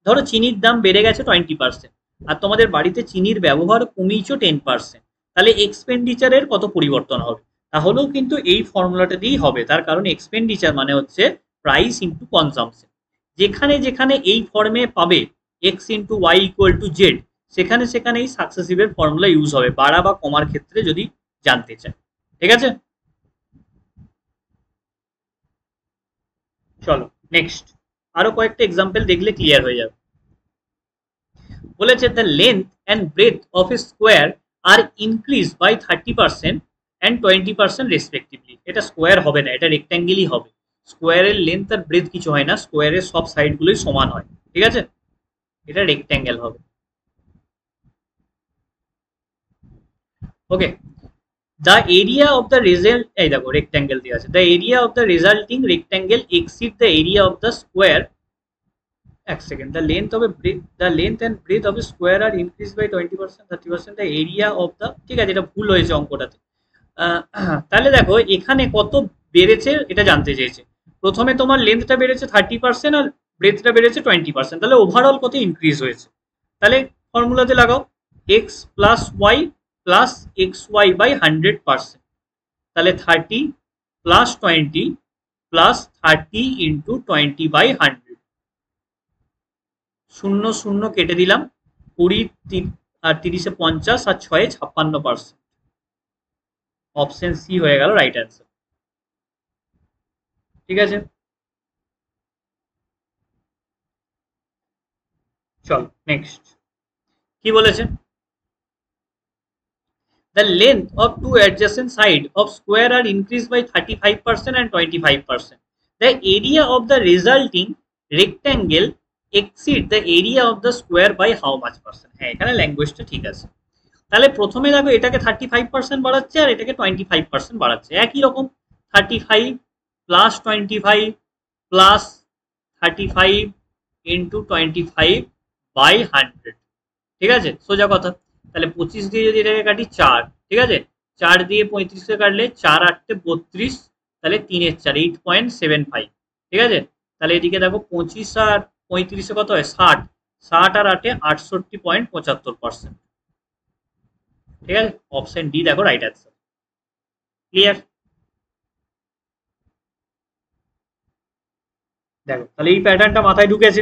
ধরো চিনির দাম বেড়ে গেছে 20% আর তোমাদের বাড়িতে চিনির ব্যবহার কমিয়েছো 10%, তাহলে এক্সপেন্ডিচারের কত পরিবর্তন হবে, তাহলেও কিন্তু এই ফর্মুলাটা দিয়েই হবে, তার কারণ এক্সপেন্ডিচার মানে হচ্ছে প্রাইস ইন্টু কনজামশন, যেখানে যেখানে এই ফর্মে পাবে x into y equal to z, সেখানে সেখানে এই সাকসেসিভের ফর্মুলা ইউজ হবে বাড়া বা কমার ক্ষেত্রে যদি জানতে চায়। ঠিক আছে, চলো নেক্সট আরো কয়েকটা এক্সাম্পল দেখলে ক্লিয়ার হয়ে যাবে। বলেছে the length and breadth of a square are increase by 30% and 20% respectively, এটা স্কোয়ার হবে না, এটা রেক্ট্যাঙ্গেলই হবে, স্কোয়ারের লেন্থ আর ব্রেথ কিছু হয় না, স্কোয়ারের সব সাইড গুলোই সমান হয়। ঠিক আছে, এটা রেক্ট্যাঙ্গেল হবে। ওকে, the area of the result, এই দেখো রেক্ট্যাঙ্গেল দিয়ে আছে, the area of the resulting rectangle exceed the area of the square, এক second, the length of a breadth, the length and breadth of a square are increased by 20% 30%, the area of the, ঠিক আছে এটা ভুল হয়েছে অঙ্কটাতে, তাহলে দেখো এখানে কত বেড়েছে এটা জানতে চেয়েছে, প্রথমে তোমার লেন্থটা বেড়েছে 30% আর ব্রেথটা বেড়েছে 20%, তাহলে ওভারঅল কত ইনক্রিজ হয়েছে, তাহলে ফর্মুলাতে লাগাও x plus y plus x y by 100%, তাহলে 30 প্লাস 20 প্লাস 30 ইন্টু 20/100, শূন্য শূন্য কেটে দিলাম, 20 আর 30-এ 50 আর 6-এ 56%, অপশন সি হয়ে গেল রাইট অ্যান্সার। ঠিক আছে, চল নেক্সট কি বলেছে, the length of two adjacent sides of square are increased by 35% and 25%, the area of the resulting rectangle exceed the area of the square by how much percent, হ্যাঁ এখানে ল্যাঙ্গুয়েজটা ঠিক আছে, তাহলে প্রথমে দেখো এটাকে 35% বাড়াচ্ছে আর এটাকে 25% বাড়াচ্ছে, একই রকম 35 প্লাস 25 প্লাস 35 ইন্টু 25/100। ঠিক আছে, সোজা কথা, তাহলে 25 দিয়ে যদি এটাকে কাটি 4, ঠিক আছে 4 দিয়ে 35-কে কাটলে 4 8 32, তাহলে 3 এর 4 8.75। ঠিক আছে, তাহলে এদিকে দেখো 25 আর 35-এ কত হয় 60, 60 আর 8-এ 68.75%। ঠিক আছে, অপশন ডি দেখো রাইট অ্যান্সার। ক্লিয়ার, দেখো তাহলে এই প্যাটার্নটা মাথায় ঢুকেছে।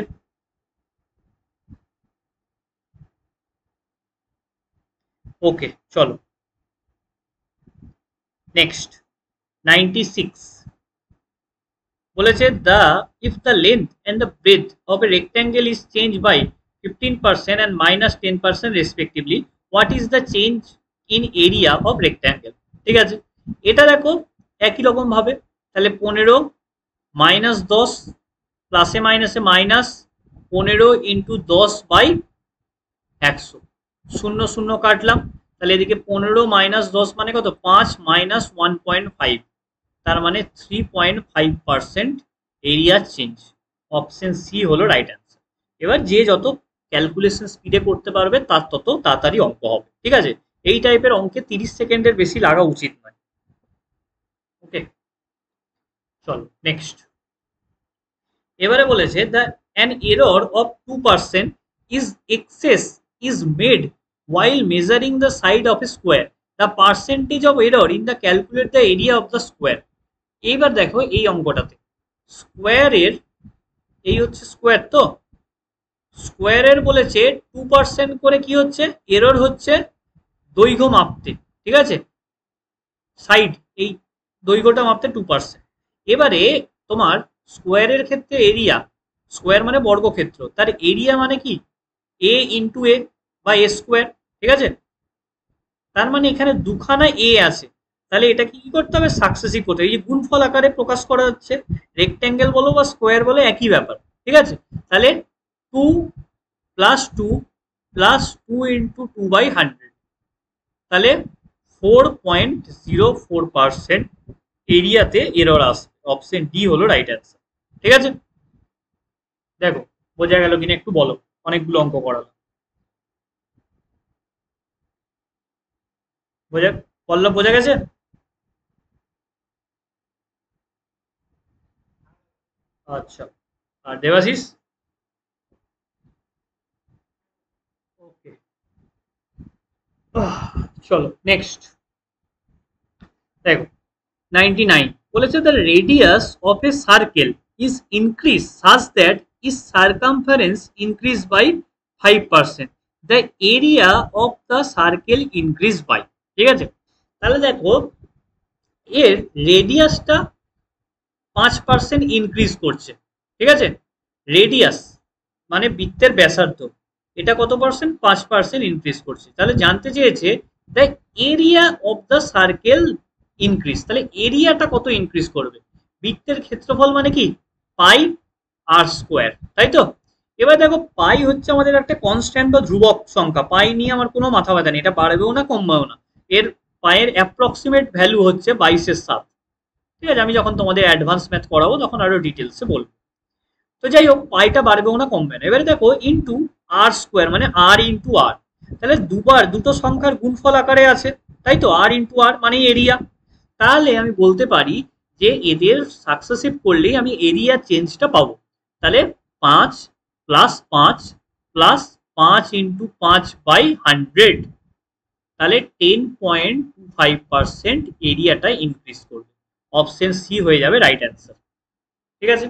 ওকে চলো নেক্সট 96 বলেছে if the length and the breadth of a rectangle is changed by 15% and minus 10% respectively, what is the change in area of rectangle? ঠিক আছে, এটা দেখো একই রকম ভাবে, তাহলে 15 মাইনাস 10 প্লাসে মাইনাসে মাইনাস 15 ইন্টু 10 বাই 100, শূন্য শূন্য কাটলাম, তাহলে এদিকে 15 মাইনাস 10 মানে কত, 5 মাইনাস 1.5, তার মানে 3.5% এরিয়া চেঞ্জ। অপশন সি হলো রাইট অ্যান্সার। এবার যে যত ক্যালকুলেশন স্পিডে করতে পারবে তার তত তাড়াতাড়ি অঙ্ক হবে। ঠিক আছে, এই টাইপের অঙ্কে 30 সেকেন্ডের বেশি লাগা উচিত নয়। ওকে চলো নেক্সট। এবারে বলেছে the an error of 2% is excess is made while measuring the side of a square, the percentage of error in the calculate the area of the square। এইবার দেখো এই অঙ্কটাতে স্কোয়ারের, এই হচ্ছে স্কোয়ার, তো স্কোয়ারের বলেছে 2% করে কি হচ্ছে এরর হচ্ছে দৈর্ঘ্য মাপতে। ঠিক আছে, সাইড এই দৈর্ঘ্যটা মাপতে 2%। এবারে তোমার স্কোয়ারের ক্ষেত্রে এরিয়া, স্কোয়ার মানে বর্গক্ষেত্র, তার এরিয়া মানে কি এ ইন্টু এ বা এ স্কোয়ার। ঠিক আছে, তার মানে এখানে দুখানা এ আছে, তাহলে এটা কি করতে হবে, সাকসেসিভ করতে হবে। এই যে গুণফল আকারে প্রকাশ করা যাচ্ছে, রেক্ট্যাঙ্গেল বলো বা স্কোয়ার বলো একই ব্যাপার। ঠিক আছে, তাহলে 2 প্লাস 2 প্লাস 2 ইন্টু 2 বাই 100, তাহলে 4.04% এরিয়াতে এরর আসবে। অপশন ডি হলো রাইট অ্যান্সার। ঠিক আছে, দেখো বোঝা গেল কিনা একটু বলো, অনেকগুলো অঙ্ক করালাম। পল্লব বোঝা গেছে? আচ্ছা, আর দেবাশিস? ওকে চলো নেক্সট। দেখো 99 বলেছে the radius of a circle is increase such that is circumference increase by 5%, the area of the circle increase by. ঠিক আছে, তাহলে দেখো এর রেডিয়াসটা 5% ইনক্রিজ করছে। ঠিক আছে, রেডিয়াস মানে বৃত্তের ব্যাসার্ধ, এটা কত পার্সেন্ট, 5% ইনক্রিজ করছে। তাহলে জানতে চেয়েছে the area of the circle increase, তাহলে এরিয়াটা কত ইনক্রিজ করবে। বৃত্তের ক্ষেত্রফল মানে কি পাই আর স্কোয়ার, তাই তো। এবার দেখো পাই হচ্ছে আমাদের একটা কনস্ট্যান্ট বা ধ্রুবক সংখ্যা, পাই নিয়ে আমার কোনো মাথা ব্যথা নেই, এটা বাড়বেও না কমবেও না। এর পায়ের অ্যাপ্রক্সিমেট ভ্যালু হচ্ছে 22/7। ঠিক আছে, আমি যখন তোমাদের অ্যাডভান্স ম্যাথ করাবো তখন আরো ডিটেলসে বলবো। তো যাই হোক পাইটা বাড়বেও না কমবে না। এবারে দেখো ইন্টু আর স্কোয়ার মানে আর ইন্টু আর, তাহলে দুবার দুটো সংখ্যার গুণফল আকারে আছে, তাই তো, আর ইন্টু আর মানে এরিয়া। তাহলে আমি বলতে পারি যে এদের সাকসেসিভ করলেই আমি এরিয়া চেঞ্জটা পাবো। তাহলে 5 প্লাস 5 প্লাস 5 ইন্টু 5 বাই 100, তাহলে 10.25% এরিয়াটা ইনক্রিজ করবে। অপশন সি হয়ে যাবে রাইট অ্যান্সার। ঠিক আছে,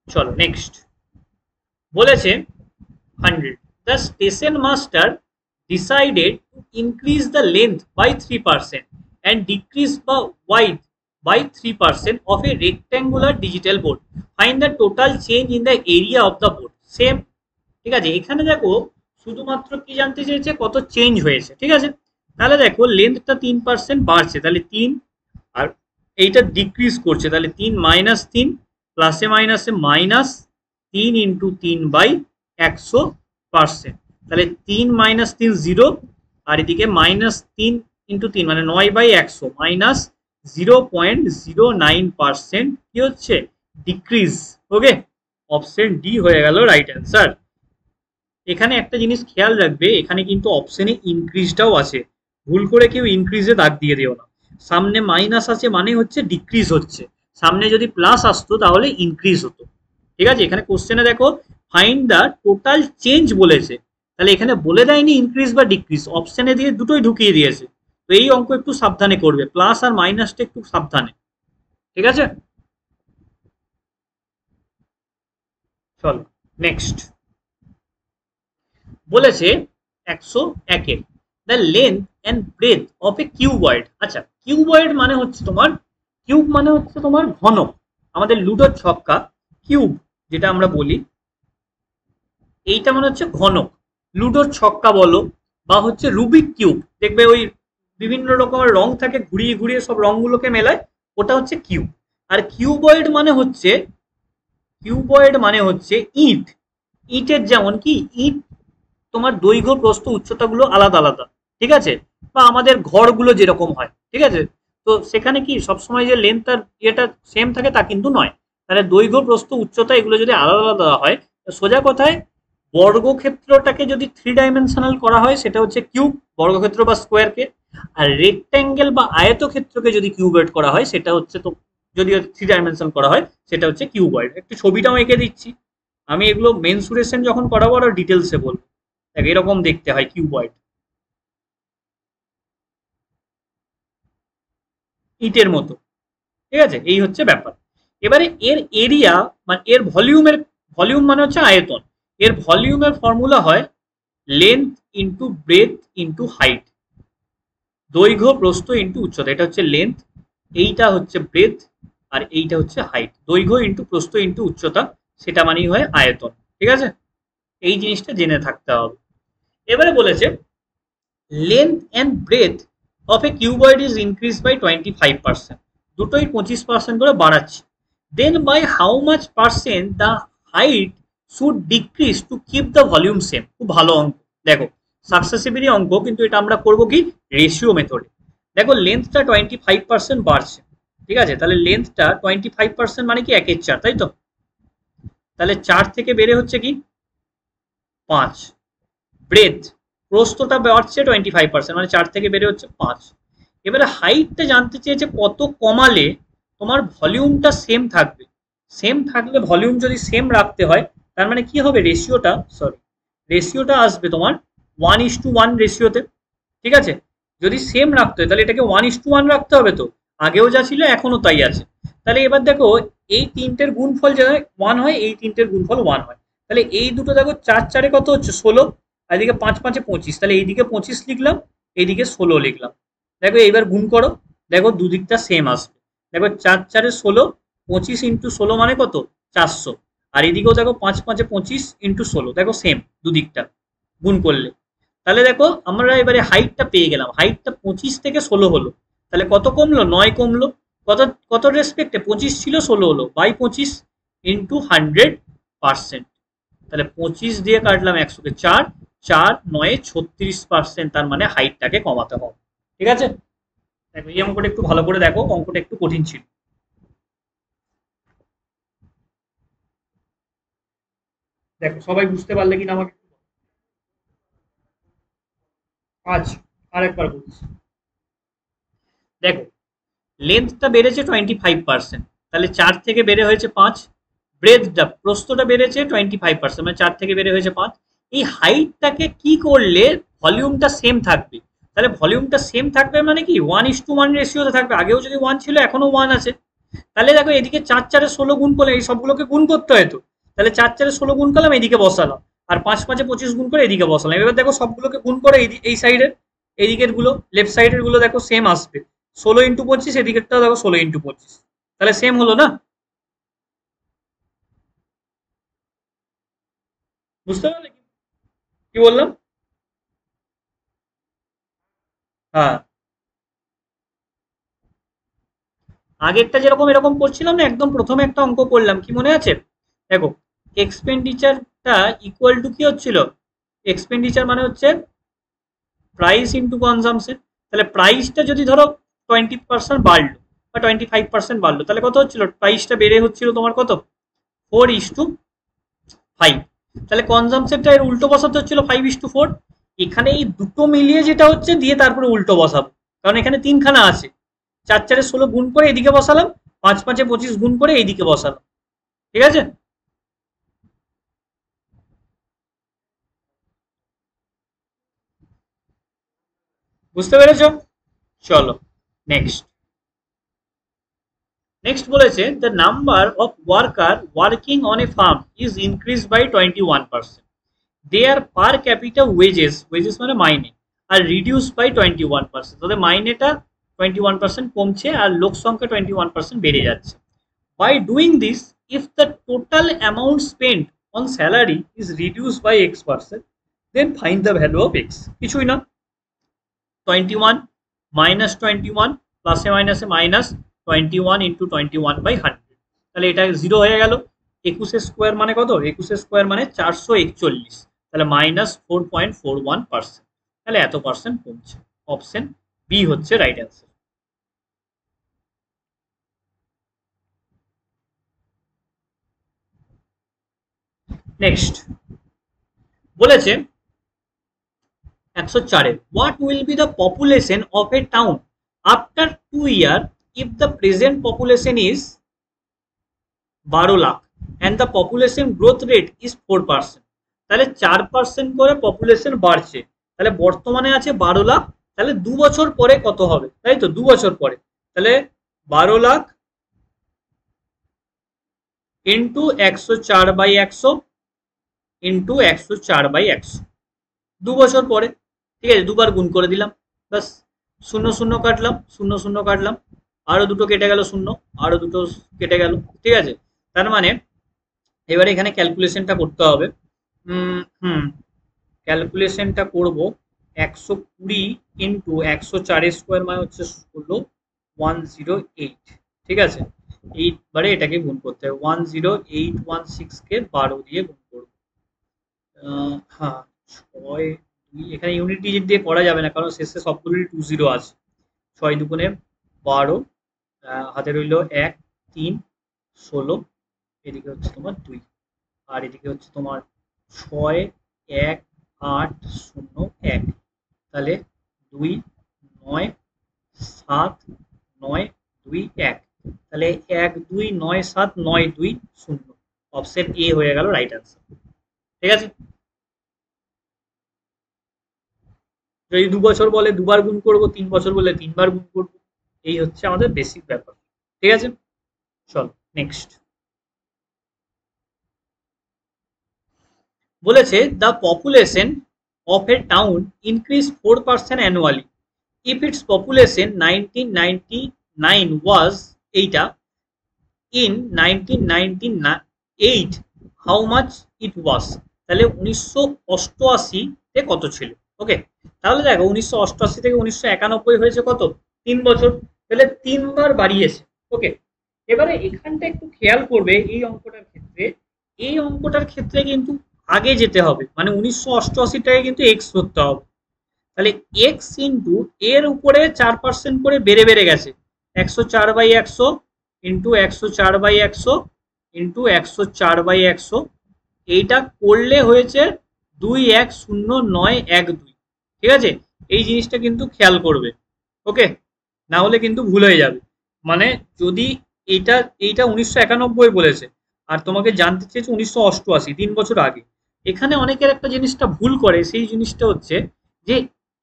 চলো নেক্সট। বলেছে 100 the station master decided to increase the length by 3% and decrease the width by 3% of a rectangular digital board, find the total change in the area of the board, same. ঠিক আছে, এখানে দেখো শুধুমাত্র কি জানতে চেয়েছে, কত চেঞ্জ হয়েছে। ঠিক আছে, তাহলে দেখো লেন্থটা 3% বাড়ছে, তাহলে 3, আর এইটা ডিক্রিজ করছে, তাহলে 3 মাইনাস 3 প্লাসে মাইনাসে মাইনাস 3 ইন্টু 3 বাই 100%, তাহলে 3 মাইনাস 3 0, আর এদিকে মাইনাস 3 ইন্টু 3 মানে 9/100 মাইনাস 0.09% কি হচ্ছে ডিক্রিজ। ওকে, অপশন ডি হয়ে গেল রাইট অ্যান্সার। এখানে একটা জিনিস খেয়াল রাখবে, এখানে কিন্তু অপশনে ইনক্রিজটাও আছে, ভুল করে কেউ ইনক্রিজে দাগ দিয়ে দিও না। সামনে মাইনাস আছে মানে হচ্ছে ডিক্রিজ হচ্ছে, সামনে যদি প্লাস আসতো তাহলে ইনক্রিজ হতো। ঠিক আছে, এখানে কোশ্চেনে দেখো ফাইন্ড দ্য টোটাল চেঞ্জ বলেছে, তাহলে এখানে বলে দেয়নি ইনক্রিজ বা ডিক্রিজ, অপশনে দিয়ে দুটোই ঢুকিয়ে দিয়েছে। তো এই অঙ্ক একটু সাবধানে করবে, প্লাস আর মাইনাসটা একটু সাবধানে, ঠিক আছে? চলো নেক্সট বলেছে 101-এর the length and breadth of a cuboid. আচ্ছা, কিউবয়েড মানে হচ্ছে তোমার, কিউব মানে হচ্ছে তোমার ঘনক, আমাদের লুডোর ছক্কা কিউব যেটা আমরা বলি, এইটা মানে হচ্ছে ঘনক। লুডোর ছক্কা বলো বা হচ্ছে রুবিক কিউব, দেখবে ওই বিভিন্ন রকমের রং থাকে, ঘুরিয়ে ঘুরিয়ে সব রংগুলোকে মেলায়, ওটা হচ্ছে কিউব। আর কিউবয়েড মানে হচ্ছে, কিউবয়েড মানে হচ্ছে ইট। ইটের যেমন কি ইট তোমার দৈর্ঘ্য প্রস্থ উচ্চতাগুলো আলাদা আলাদা, ঠিক আছে? বা আমাদের ঘরগুলো যেরকম হয়, ঠিক আছে? তো সেখানে কি সবসময় যে লেন্থ আর ইয়েটা সেম থাকে তা কিন্তু নয়। তাহলে দৈর্ঘ্য প্রস্থ উচ্চতা এগুলো যদি আলাদা আলাদা হয়, সোজা কথায় বর্গক্ষেত্রটাকে যদি 3 ডাইমেনশনাল করা হয় সেটা হচ্ছে কিউব, বর্গক্ষেত্র বা স্কোয়ারকে। আর রেক্ট্যাঙ্গেল বা আয়তক্ষেত্রকে যদি কিউবয়েড করা হয় সেটা হচ্ছে, তো যদি 3 ডাইমেনশন করা হয় সেটা হচ্ছে কিউবয়েড। একটু ছবিটাও এঁকে দিচ্ছি, আমি এগুলো মেনসুরেশন যখন করাবো আরো ডিটেলসে বলবো। দেখ এরকম দেখতে হয় কিউবয়েড, ইটের মতো, ঠিক আছে? এই হচ্ছে ব্যাপার। এবারে এর এরিয়া মানে এর ভলিউমের, ভলিউম মানে হচ্ছে আয়তন, এর ভলিউমের ফর্মুলা হয় length into breadth into height, দৈর্ঘ্য প্রস্থ ইন্টু উচ্চতা। এটা হচ্ছে লেন্থ, এইটা হচ্ছে ব্রেথ, আর এইটা হচ্ছে হাইট। দৈর্ঘ্য ইন্টু প্রস্থ ইন্টু উচ্চতা, সেটা মানেই হয় আয়তন, ঠিক আছে? এই জিনিসটা জেনে থাকতে হবে। এবারে বলেছে length and breadth of a cuboid is increase by 25%, দুটোই 25% করে বাড়াচ্ছি। Then by how much percent the height should decrease to keep the volume same. খুব ভালো অঙ্ক, দেখো সাকসেসিভলি অঙ্ক, কিন্তু এটা আমরা করবো কি রেশিও মেথডে। দেখো লেন্থটা 25% বাড়ছে, ঠিক আছে? তাহলে লেন্থটা 25% মানে কি 1/4, তাই তো? তাহলে 4 থেকে বেড়ে হচ্ছে কি 5। ব্রেথ, প্রস্থটা বাড়ছে 25%, মানে 4 থেকে বেড়ে হচ্ছে 5। এবারে হাইটটা জানতে চেয়েছে কত কমালে তোমার ভলিউমটা সেম থাকবে। সেম থাকলে ভলিউম যদি সেম রাখতে হয় তার মানে কি হবে, রেশিওটা, সরি, রেশিওটা আসবে তোমার 1:1 রেশিওতে, ঠিক আছে? যদি সেম রাখতে হয় তাহলে এটাকে 1:1 রাখতে হবে, তো আগেও যা ছিল এখনো তাই আছে। তাহলে এবার দেখো এই তিনটের গুণফল যেন 1 হয়, এই তিনটের গুণফল 1 হয়, তাহলে এই দুটো দেখো 4 4-এ কত হচ্ছে 16, আর এদিকে 5 5-এ 25, তাহলে এইদিকে 25 লিখলাম, এইদিকে 16 লিখলাম। দেখো এইবার গুণ করো, দেখো দুদিকটা সেম আসবে। দেখো 4 4-এ 16, 25 ইন্টু 16 মানে কত 400, আর এদিকেও দেখো 5 5-এ 25 ইন্টু 16, দেখো সেম দুদিকটা গুণ করলে। তাহলে দেখো আমরা এবারে হাইটটা পেয়ে গেলাম, হাইটটা 25 থেকে 16 হলো, তাহলে কত কমলো 9 কমলো। কত কত রেসপেক্টে 25 ছিল 16 হলো, বাই 25 ইন্টু 100%। তাহলে 25 দিয়ে কাটলাম 100-কে 4, 4 9-এ 36%, তার মানে হাইটটাকে কমাতে হবে, ঠিক আছে? দেখো এই অঙ্কটা একটু ভালো করে দেখো, অঙ্কটা একটু কঠিন ছিল। দেখো সবাই বুঝতে পারলে কিনা আমাকে আজ আরেকবার বলছি। দেখো লেন্থটা বেড়েছে 25%, তাহলে 4 থেকে বেড়ে হয়েছে 5। ব্রেথটা প্রস্থটা বেড়েছে 25%, মানে 4 থেকে বেড়ে হয়েছে 5। এই হাইটটাকে কি করলে ভলিউমটা সেম থাকবে, তাহলে ভলিউমটা সেম থাকবে মানে কি 1:1 রেশিওতে থাকবে, আগেও যদি 1 ছিল এখনো 1 আছে। তাহলে দেখো এদিকে 4 4-এ 16 গুণ করলে এই সবগুলোকে গুণ করতে হয়, তো তাহলে 4 4-এ 16 গুণ করলাম, এদিকে বসালাম, আর 5 5-এ 25 গুণ করে এদিকে বসালাম। এবার দেখো সবগুলোকে গুণ করে এই সাইডের, এইদিকের গুলো লেফট সাইডের গুলো দেখো সেম আসবে, 16x25, এদিকেরটা দেখো 16x25, তাহলে সেম হলো না? বুঝতে পারলে কি কি বললাম? হ্যাঁ, আগেরটা যেরকম এরকম করছিলাম না, একদম প্রথমে একটা অঙ্ক করলাম, কি মনে আছে? দেখো এক্সপেন্ডিচারটা ইকুয়াল টু কি হচ্ছিল, এক্সপেন্ডিচার মানে হচ্ছে প্রাইস ইন্টু কনজামশন। তাহলে প্রাইসটা যদি ধরো 20% বাড়লো বা 25% বাড়লো, তাহলে কত হচ্ছিল, প্রাইসটা বেড়ে হচ্ছিল তোমার কত 4:5। তাহলে কনজামশনটা এর উল্টো বসাতে হচ্ছিল 5:4। এখানে এই দুটো মিলিয়ে যেটা হচ্ছে দিয়ে তারপরে উল্টো বসাবো, কারণ এখানে তিনখানা আছে। 4 4-এ 16 গুণ করে এদিকে বসালাম, 5 5-এ 25 গুণ করে এইদিকে বসালাম, ঠিক আছে? বুঝতে পেরেছো? চলো নেক্সট। নেক্সট বলেছে the number of worker working on a firm is increase by 21%. Their per capita wages, wages মানে মাইনে, আর রিডিউস বাই 21%, তাদের মাইনেটা 21% কমছে আর লোক সংখ্যা 21% বেড়ে যাচ্ছে। By doing this, if the total amount spend on salary is reduce by x%, then find the value of x। কিছুই না, 21 মাইনাস 21 প্লাসে মাইনাসে মাইনাস 21 ইন্টু 21/100, তাহলে এটা 0 হয়ে গেল। 21 স্কোয়ার মানে কত? 21 স্কোয়ার মানে 441, তাহলে -4.41%, তাহলে এত পার্সেন্ট কমছে। অপশন বি হচ্ছে রাইট অ্যান্সার। নেক্সট বলেছে 104-এ what will be the population of a town after 2 year if the present population is 12 lakh and the population growth rate is 4%, তাহলে 4% করে পপুলেশন বাড়ছে, তাহলে বর্তমানে আছে 12 লাখ, তাহলে 2 বছর পরে কত হবে? তাই তো, 2 বছর পরে, তাহলে 12 লাখ ইন্টু 104/100 ইন্টু 104/100, 2 বছর পরে। ঠিক আছে, দুবার গুণ করে দিলাম, বাস। শূন্য শূন্য কাটলাম, শূন্য শূন্য কাটলাম, আরো দুটো কেটে গেল, শূন্য আরো দুটো কেটে গেল। ঠিক আছে, তার মানে এবারে এখানে ক্যালকুলেশনটা করতে হবে। ক্যালকুলেশনটা করব 120 ইন্টু 104 স্কোয়ার মানে হচ্ছে 108। ঠিক আছে, এইবারে এটাকে গুণ করতে হবে, 10816 কে 12 দিয়ে গুণ করবো। হ্যাঁ, 6 2, এখানে ইউনিট ডিজিট দিয়ে করা যাবে না কারণ শেষে সবগুলোরই 20 আছে। 6 দুগুণে 12, হাতে রইল 1 3 16, এদিকে হচ্ছে তোমার 2, আর এদিকে হচ্ছে তোমার 6 1 8 0 1, তাহলে 2 9 7 9 2 1, তাহলে 1 2 9 7 9 2 0, অপশন এ হয়ে গেল রাইট অ্যান্সার। ঠিক আছে, যদি 2 বছর বলে 2 বার গুণ করবো, 3 বছর বলে 3 বার গুণ করবো, এই হচ্ছে আমাদের বেসিক ব্যাপার। ঠিক আছে, চলো নেক্সট। বলেছে the population of a town increase 4% annually if it's population 1999 ওয়াজ, এইটা ইন 1998 হাউ মাচ ইট ওয়াজ, তাহলে 1988 তে কত ছিল? ওকে, তাহলে দেখো 1988 থেকে 1991 হয়েছে কত? 3 বছর, তাহলে 3 বার বাড়িয়েছে। ওকে, এবারে এখানটা একটু খেয়াল করবে, এই অঙ্কটার ক্ষেত্রে, এই অঙ্কটার ক্ষেত্রে কিন্তু আগে যেতে হবে, মানে 1988টাকে কিন্তু এক্স ধরতে হবে, তাহলে এক্স ইন্টু এর উপরে 4% করে বেড়ে বেড়ে গেছে, 104/100 ইন্টু 104/100 ইন্টু 104/100, এইটা করলে হয়েছে 2109112। ঠিক আছে, এই জিনিসটা কিন্তু খেয়াল করবে। ওকে, না হলে কিন্তু ভুল হয়ে যাবে। মানে যদি এইটা এইটা 1991 বলেছে আর তোমাকে জানতে চেয়েছে 1988, 3 বছর আগে, এখানে অনেকের একটা জিনিসটা ভুল করে, সেই জিনিসটা হচ্ছে যে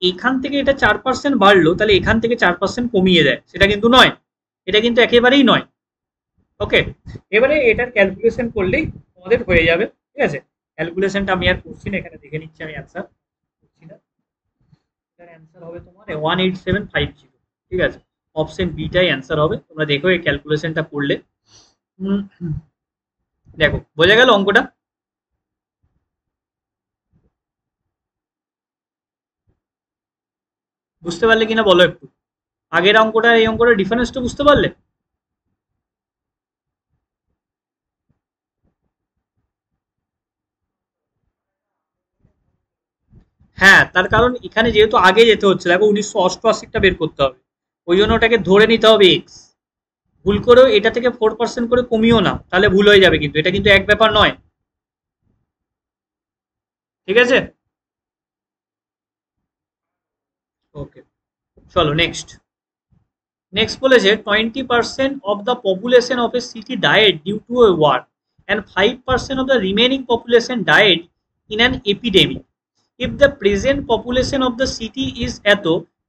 এখান থেকে এটা 4% বাড়লো, তাহলে এখান থেকে 4% কমিয়ে দেয়, সেটা কিন্তু নয়, এটা কিন্তু একেবারেই নয়। ওকে, এবারে এটার ক্যালকুলেশন করলেই তোমাদের হয়ে যাবে। ঠিক আছে, ক্যালকুলেশনটা আমি আর করছি না, এখানে দেখে নিচ্ছি আমি অ্যান্সার করছি না। এটার অ্যান্সার হবে তোমার 18750। ঠিক আছে, অপশন বিটাই অ্যান্সার হবে, তোমরা দেখো এই ক্যালকুলেশনটা করলে। দেখো বোঝা গেল অঙ্কটা? বুঝতে পারলে কিনা বলো একটু, আগের অঙ্কটা এই অঙ্কটার ডিফারেন্সটা বুঝতে পারলে? হ্যাঁ, তার কারণ এখানে যেহেতু আগে যেতে হচ্ছে, দেখো 1988টা বের করতে হবে, ওই জন্য ওটাকে ধরে নিতে হবে এক্স। ভুল করেও এটা থেকে 4% করে কমিও না, তাহলে ভুল হয়ে যাবে, কিন্তু এটা কিন্তু এক ব্যাপার নয়। ঠিক আছে, ওকে, চলো নেক্সট। নেক্সট বলেছে 20% of the population of a city died due to a war and 5% of the remaining population died in an epidemic. If the present population of the city is এত,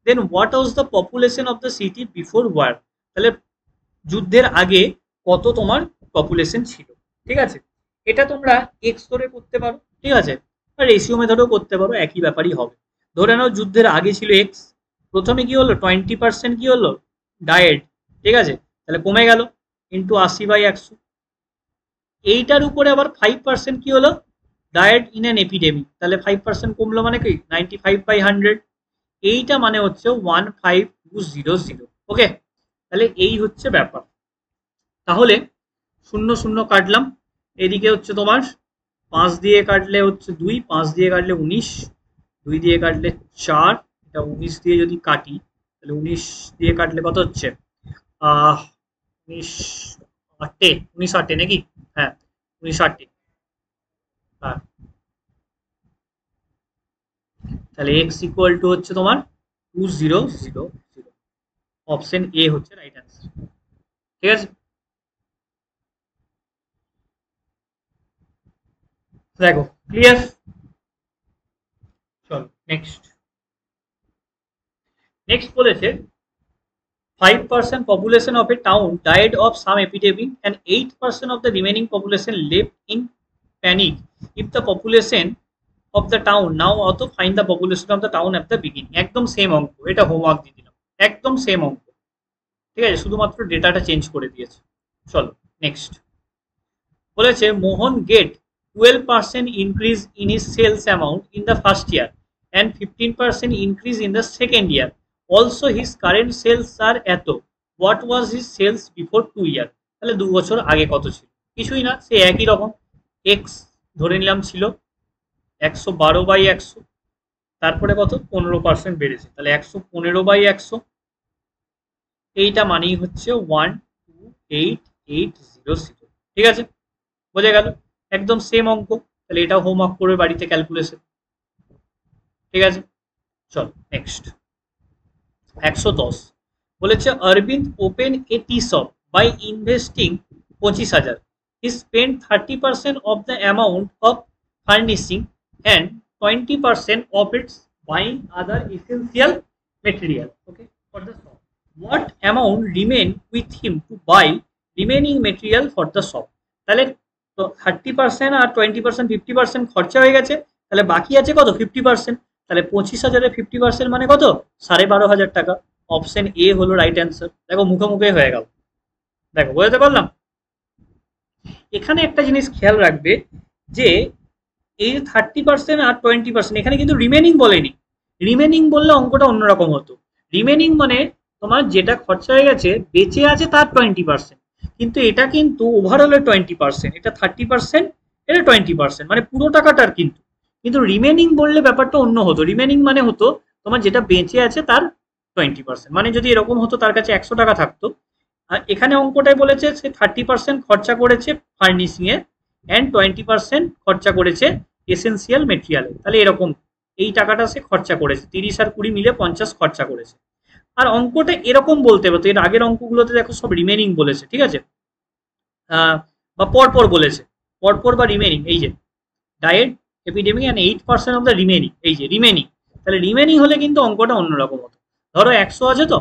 then what was the population of the city before war, তাহলে যুদ্ধের আগে কত তোমার population ছিল, ঠিক আছে। এটা তোমরা এক্স ধরে করতে পারো, ঠিক আছে, বা রেশিও মেথডও করতে পারো, একই ব্যাপারই হবে। ধরে নাও যুদ্ধের আগে ছিল এক্স, প্রথমে কি হলো 20% কি হলো ডায়েট, ঠিক আছে, তাহলে কমে গেল ইন্টু 80/100। এইটার উপরে আবার 5% কি হলো ডায়েট ইন অ্যান এপিডেমিক, তাহলে 5% কমলো মানে কি 95/100। এইটা মানে হচ্ছে 15200। ওকে, তাহলে এই হচ্ছে ব্যাপার। তাহলে 0 0 কাটলাম, এদিকে হচ্ছে তোমার 5 দিয়ে কাটলে হচ্ছে 2, 5 দিয়ে কাটলে 19, 2 দিয়ে কাটলে 4, এটা 19 দিয়ে যদি কাটি তাহলে 19 দিয়ে কাটলে কত হচ্ছে 19 8 19 8 নাকি, হ্যাঁ 19 8। হ্যাঁ, তাহলে এক্স ইকুয়াল টু হচ্ছে তোমার 2000। অপশন এ হচ্ছে রাইট অ্যান্সার, ঠিক আছে। দেখো ক্লিয়ার, চলো নেক্সট। নেক্সট বলেছে 5% population of a town died of some epidemic and 8% of the remaining population left in panic. If the population of the town now also find the population of the town at the beginning. একদম same অঙ্ক, এটা homework দিয়ে দিলাম, একদম same অঙ্ক, ঠিক আছে, শুধুমাত্র ডেটাটা চেঞ্জ করে দিয়েছে। চলো নেক্সট। বলেছে মোহন gate 12% increase in his sales amount in the first year and 15% increase in the second year. Also his current sales are এত, what was his sales before 2 year? তাহলে 2 বছর আগে কত ছিল, কিছুই না, সে একই রকম এক্স ধরে নিলাম ছিল 112/100, তারপরে কত 15% বেড়েছে, তাহলে 115/100। এইটা মানেই হচ্ছে 128,800, ঠিক আছে, বোঝা গেল, একদম সেম অঙ্ক। তাহলে এটাও হোমওয়ার্ক করবে বাড়িতে ক্যালকুলেশন, ঠিক আছে। চল নেক্সট। 110 বলেছে Arvind open a tea shop by investing 25,000, he spend 30% of the amount of furnishing and 20% of its buying other essential material, okay, for the shop. What amount remain with him to buy remaining material for the shop. তাহলে তো 30% আর 20% 50% খরচা হয়ে গেছে, তাহলে বাকি আছে কত 50%, তাহলে 25,000-এ 50% মানে কত 12,500 টাকা। অপশন এ হলো রাইট অ্যান্সার। দেখো মুখে মুখে হয়ে গেল, দেখো বোঝাতে পারলাম। এখানে একটা জিনিস খেয়াল রাখবে যে এই 30% আর 20% এখানে কিন্তু রিমেনিং বলেনি, রিমেনিং বললে অঙ্কটা অন্যরকম হতো। রিমেনিং মানে তোমার যেটা খরচা হয়ে গেছে বেঁচে আছে তার 20%, কিন্তু এটা কিন্তু ওভারঅলের 20%, এটা 30%, এটা 20%, মানে পুরো টাকাটার কিন্তু। কিন্তু রিমেনিং বললে ব্যাপারটা অন্য হতো, রিমেনিং মানে হতো তোমার যেটা বেঁচে আছে তার 20%, মানে যদি এরকম হতো তার কাছে 100 টাকা থাকতো, আর এখানে অঙ্কটাই বলেছে সে 30% খরচা করেছে ফার্নিশিং এ অ্যান্ড 20% খরচা করেছে এসেন্সিয়াল মেটেরিয়ালে, তাহলে এরকম এই টাকাটা সে খরচা করেছে, 30 আর 20 মিলে 50 খরচা করেছে। আর অঙ্কটা এরকম বলতে পারতো, এর আগের অঙ্কগুলোতে দেখো সব রিমেনিং বলেছে, ঠিক আছে, বা পরপর বলেছে, পরপর বা রিমেনিং, এই যে diet epidemic and 8% of the remaining, এই যে রিমেনিং, তাহলে রিমেনিং হলে কিন্তু অঙ্কটা অন্যরকম হতো। ধরো 100 আছে, তো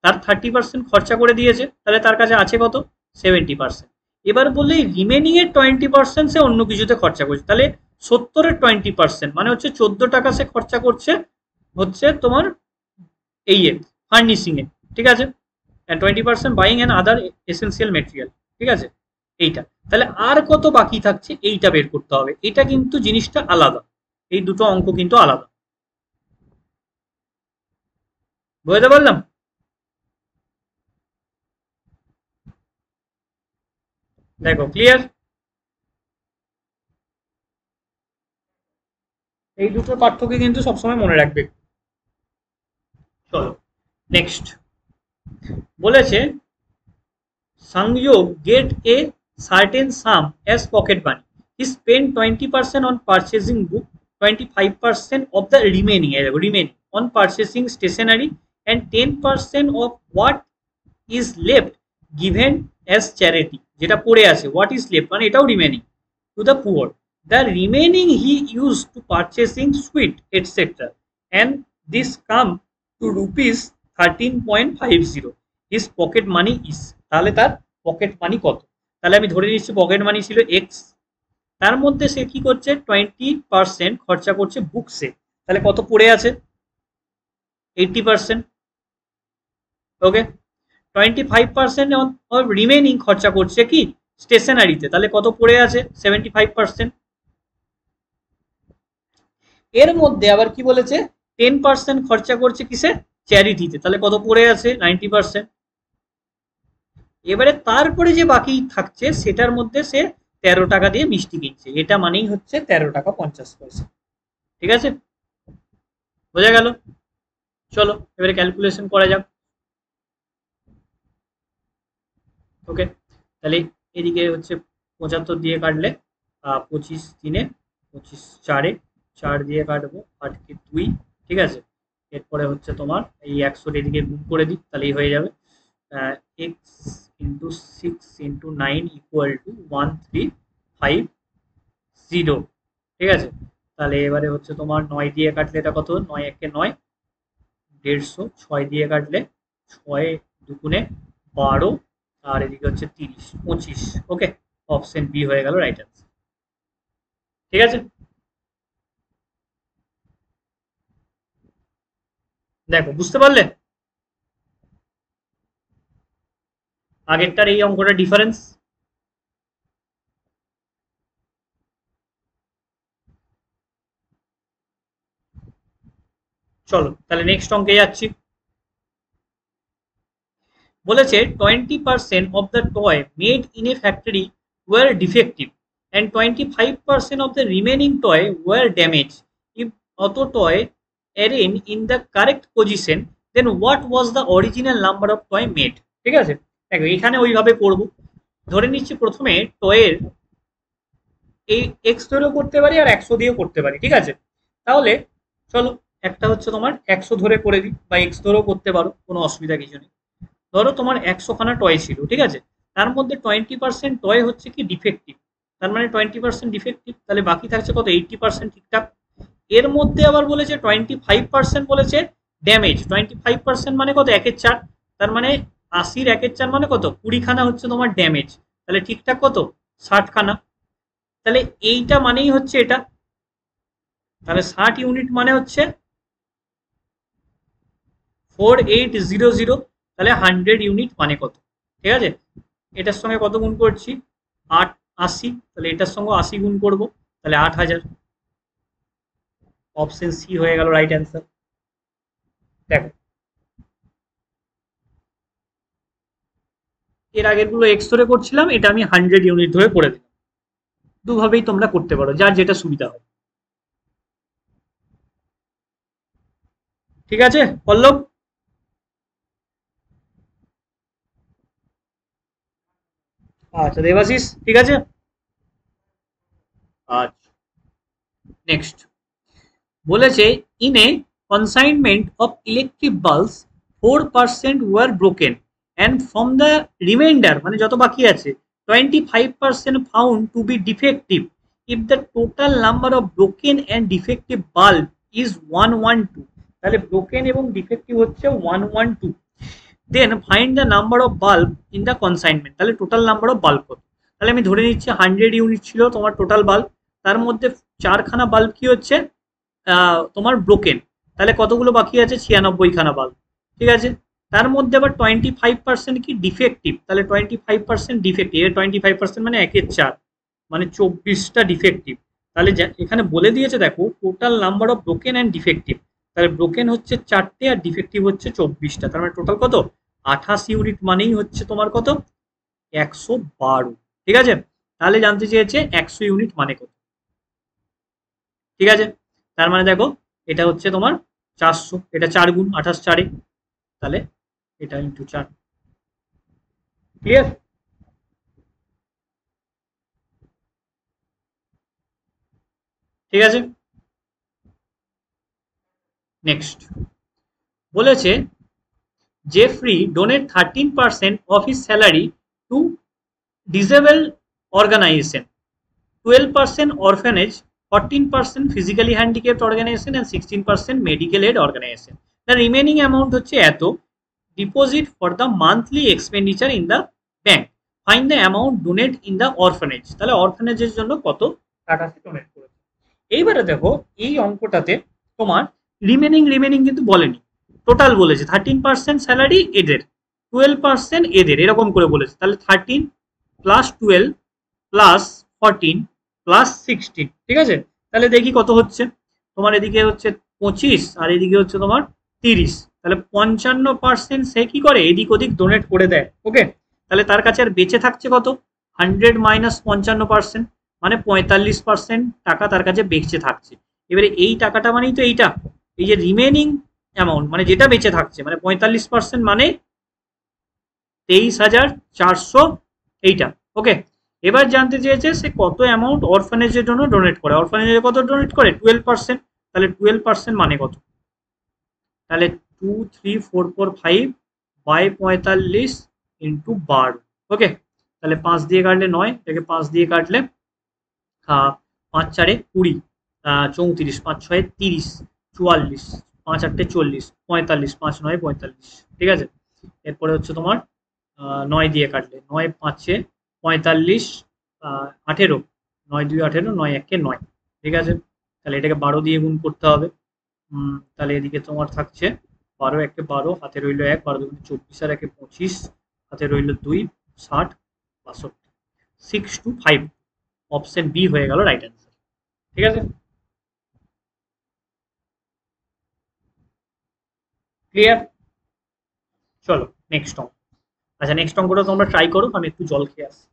তার 30% খরচা করে দিয়েছে, তাহলে তার কাছে আছে কত 70%। এবার বললে রিমেনিং এর 20% সে অন্য কিছুতে খরচা করছে, তাহলে 70-এর 20% মানে হচ্ছে 14 টাকা সে খরচা করছে হচ্ছে তোমার এই ফার্নিশিং এ, ঠিক আছে, 20% buying and other essential material, ঠিক আছে, এইটা। তাহলে আর কত বাকি থাকছে এইটা বের করতে হবে, এটা কিন্তু জিনিসটা আলাদা, এই দুটো অঙ্ক কিন্তু আলাদা, বুঝতে পারলাম। দেখো ক্লিয়ার, এই দুটোর পার্থক্য কিন্তু সবসময় মনে রাখবে। চলো নেক্সট। বলেছে সংযোগ get a certain sum as pocket money, he spend 20% on purchasing book, 25% of the remaining on purchasing stationery and 10% of what is left given as charity, যেটা পড়ে আছে হোয়াট ইজ লেফট মানে এটাও remaining, to the poor. The remaining he used to purchasing sweet etc. And this come to rupees 13.50 his pocket money is. তাহলে তার pocket money কত? তাহলে আমি ধরে নিচ্ছি পকেট মানি ছিল এক্স, তার মধ্যে সে কি করছে 20% খরচা করছে বুকসে, তাহলে কত পড়ে আছে 80%। ওকে, 25% রিমেনিং খরচা করছে কি স্টেশনারিতে, তাহলে কত পড়ে আছে 75%। এর মধ্যে আবার কি বলেছে 10% খরচা করছে কিসে চ্যারিটিতে, তাহলে কত পড়ে আছে 90%। এবারে তারপরে যে বাকি থাকছে সেটার মধ্যে সে 13 টাকা দিয়ে মিষ্টি কিনছে, এটা মানেই হচ্ছে 13 টাকা 50 পয়সা। ঠিক আছে, বোঝা গেল? চলো এবারে ক্যালকুলেশন করা যাক। ওকে, তাহলে এদিকে হচ্ছে 75 দিয়ে কাটলে 25 3 25 4 4 দিয়ে কাটবো 8 কে 2, ঠিক আছে। এরপরে হচ্ছে তোমার এই 100 এদিকে গুণ করে দিই, তাহলেই হয়ে যাবে x into 6 into 9 equal to 1350। ঠিক আছে, তাহলে এবারে হচ্ছে তোমার 9 দিয়ে কাটলে এটা কত, 9 একে 9 150, 6 দিয়ে কাটলে 6 দুগুণে 12, আর এদিকে হচ্ছে 30 25। ওকে, অপশন বি হয়ে গেল রাইট অ্যান্সার। ঠিক আছে, দেখো বুঝতে পারলে আগেরটার এই অঙ্কটা ডিফারেন্স। চলো তাহলে নেক্সট অঙ্কে যাচ্ছি। বলেছে 20% of the toy made in a factory were defective and 25% of the remaining toy were damaged. If auto toy arranged in the correct position, then what was the original number of toy made? ঠিক আছে, দেখো এখানে ওইভাবে করব। ধরে নিচ্ছি প্রথমে টয়ের এই এক্স ধরেও করতে পারি আর 100 দিয়েও করতে পারি, ঠিক আছে। তাহলে চলো একটা হচ্ছে তোমার 100 ধরে করে দিই, বা এক্স ধরেও করতে পারো, কোনো অসুবিধা কিছু নেই। ধরো তোমার 100 খানা টয় ছিল, ঠিক আছে, তার মধ্যে 20% টয় হচ্ছে কি ডিফেক্টিভ, তার মানে 20% ডিফেক্টিভ, তাহলে বাকি থাকছে কত 80% ঠিকঠাক। এর মধ্যে আবার বলেছে 25% বলেছে ড্যামেজ, 25% মানে কত 1/4, তার মানে 80-র 1/4 মানে কত 20 খানা হচ্ছে তোমার ড্যামেজ, তাহলে ঠিকঠাক কত 60 খানা। তাহলে এইটা মানেই হচ্ছে এটা, তাহলে 60 ইউনিট মানে হচ্ছে 4800, তাহলে 100 ইউনিট মানে কত? ঠিক আছে, এটার সঙ্গে কত গুণ করছি 80, তাহলে এটার সঙ্গে 80 গুণ করব, তাহলে 8000। অপশন সি হয়ে গেল রাইট অ্যান্সার। দেখো এর আগের গুলো এক্স ধরে করছিলাম, এটা আমি 100 ইউনিট ধরে করে দিলাম। দুভাবেই তোমরা করতে পারো, যার যেটা সুবিধা হয়। ঠিক আছে পল্লব, আচ্ছা দেবাশিস, ঠিক আছে। আচ্ছা নেক্সট বলেছে in a consignment of electric bulbs 4% were broken and from the remainder মানে যত বাকি আছে 25% found to be defective if the total number of broken and defective bulb is 112। তাহলে ব্রোকেন এবং ডিফেক্টিভ হচ্ছে 112, then find the number of bulb in the consignment, তাহলে total number of bulb কত। তাহলে আমি ধরে নিচ্ছি 100 ইউনিট ছিল তোমার টোটাল বাল্ব, তার মধ্যে 4খানা বাল্ব কি হচ্ছে তোমার ব্রোকেন, তাহলে কতগুলো বাকি আছে 96 খানা বাল্ব, ঠিক আছে। তার মধ্যে আবার 25% কি ডিফেক্টিভ, তাহলে 25% ডিফেক্টিভ, 25% মানে 1/4 মানে 24টা ডিফেক্টিভ। তাহলে এখানে বলে দিয়েছে দেখো total number of broken and defective, তাহলে ব্রোকেন হচ্ছে 4টে আর ডিফেক্টিভ হচ্ছে 24টা, তার মানে টোটাল কত 28 ইউনিট মানেই হচ্ছে তোমার কত 112। ঠিক আছে, তাহলে জানতে চেয়েছে 100 ইউনিট মানে কত। ঠিক আছে, তার মানে দেখো এটা হচ্ছে তোমার 400, এটা 4 গুণ 28 4, তাহলে এটা ইন্টু 4। ক্লিয়ার? ঠিক আছে, নেক্সট বলেছে Jeffrey donate 13% of his salary to disable organisation, 12% orphanage, 14% physically handicapped organization and 16% medical aid organization. The remaining amount হচ্ছে এত, deposit for the monthly expenditure in the bank, find the amount donate in the orphanage. তাহলে অরফানেজের জন্য কত টাকা সে donate করেছে। এইবারে দেখো এই অঙ্কটাতে তোমার রিমেনিং কিন্তু বলেনি, টোটাল বলেছে 13% স্যালারি এদের, 12% এদের, এরকম করে বলেছে। তাহলে 13 প্লাস 12 প্লাস 14 প্লাস 16, ঠিক আছে। তাহলে দেখি কত হচ্ছে। তোমার এদিকে হচ্ছে 25 আর এদিকে হচ্ছে তোমার 30, তাহলে 55% সে কি করে এদিক ওদিক ডোনেট করে দেয়। ওকে, তাহলে তার কাছে আর বেঁচে থাকছে কত, 100 মাইনাস 55%, মানে 45% টাকা তার কাছে বেঁচে থাকছে। এবারে এই টাকাটা মানেই তো এইটা, এই যে রিমেনিং অ্যামাউন্ট মানে যেটা বেঁচে থাকছে, মানে 45% মানে 23,400 এইটা। ওকে, এবার জানতে চেয়েছে সে কত অ্যামাউন্ট অরফানেজের জন্য ডোনেট করে। অরফানেজে কত ডোনেট করে, 12%। তাহলে 12% মানে কত, তাহলে 23,445 বাই 45 ইন্টু 12। ওকে, তাহলে 5 দিয়ে কাটলে 9, এটাকে 5 দিয়ে কাটলে 5 4 20, 34, 5 6 30, 44, 5 8 40, 45, 5 9 45, ঠিক আছে। এরপরে হচ্ছে তোমার 9 দিয়ে কাটলে 9 5 45, 18, 9 2 18, 9 1 9, ঠিক আছে। তাহলে এটাকে 12 দিয়ে গুণ করতে হবে। তাহলে এদিকে তোমার থাকছে 12 1 12, হাতে রইল 1, 12 2 24 আর 1 25, হাতে রইল 2, 60 62, 625, অপশন বি হয়ে গেল রাইট অ্যান্সার, ঠিক আছে। ক্লিয়ার, চলো নেক্সট অঙ্ক। আচ্ছা নেক্সট অঙ্কটা তোমরা ট্রাই করো, আমি একটু জল খেয়ে আসি।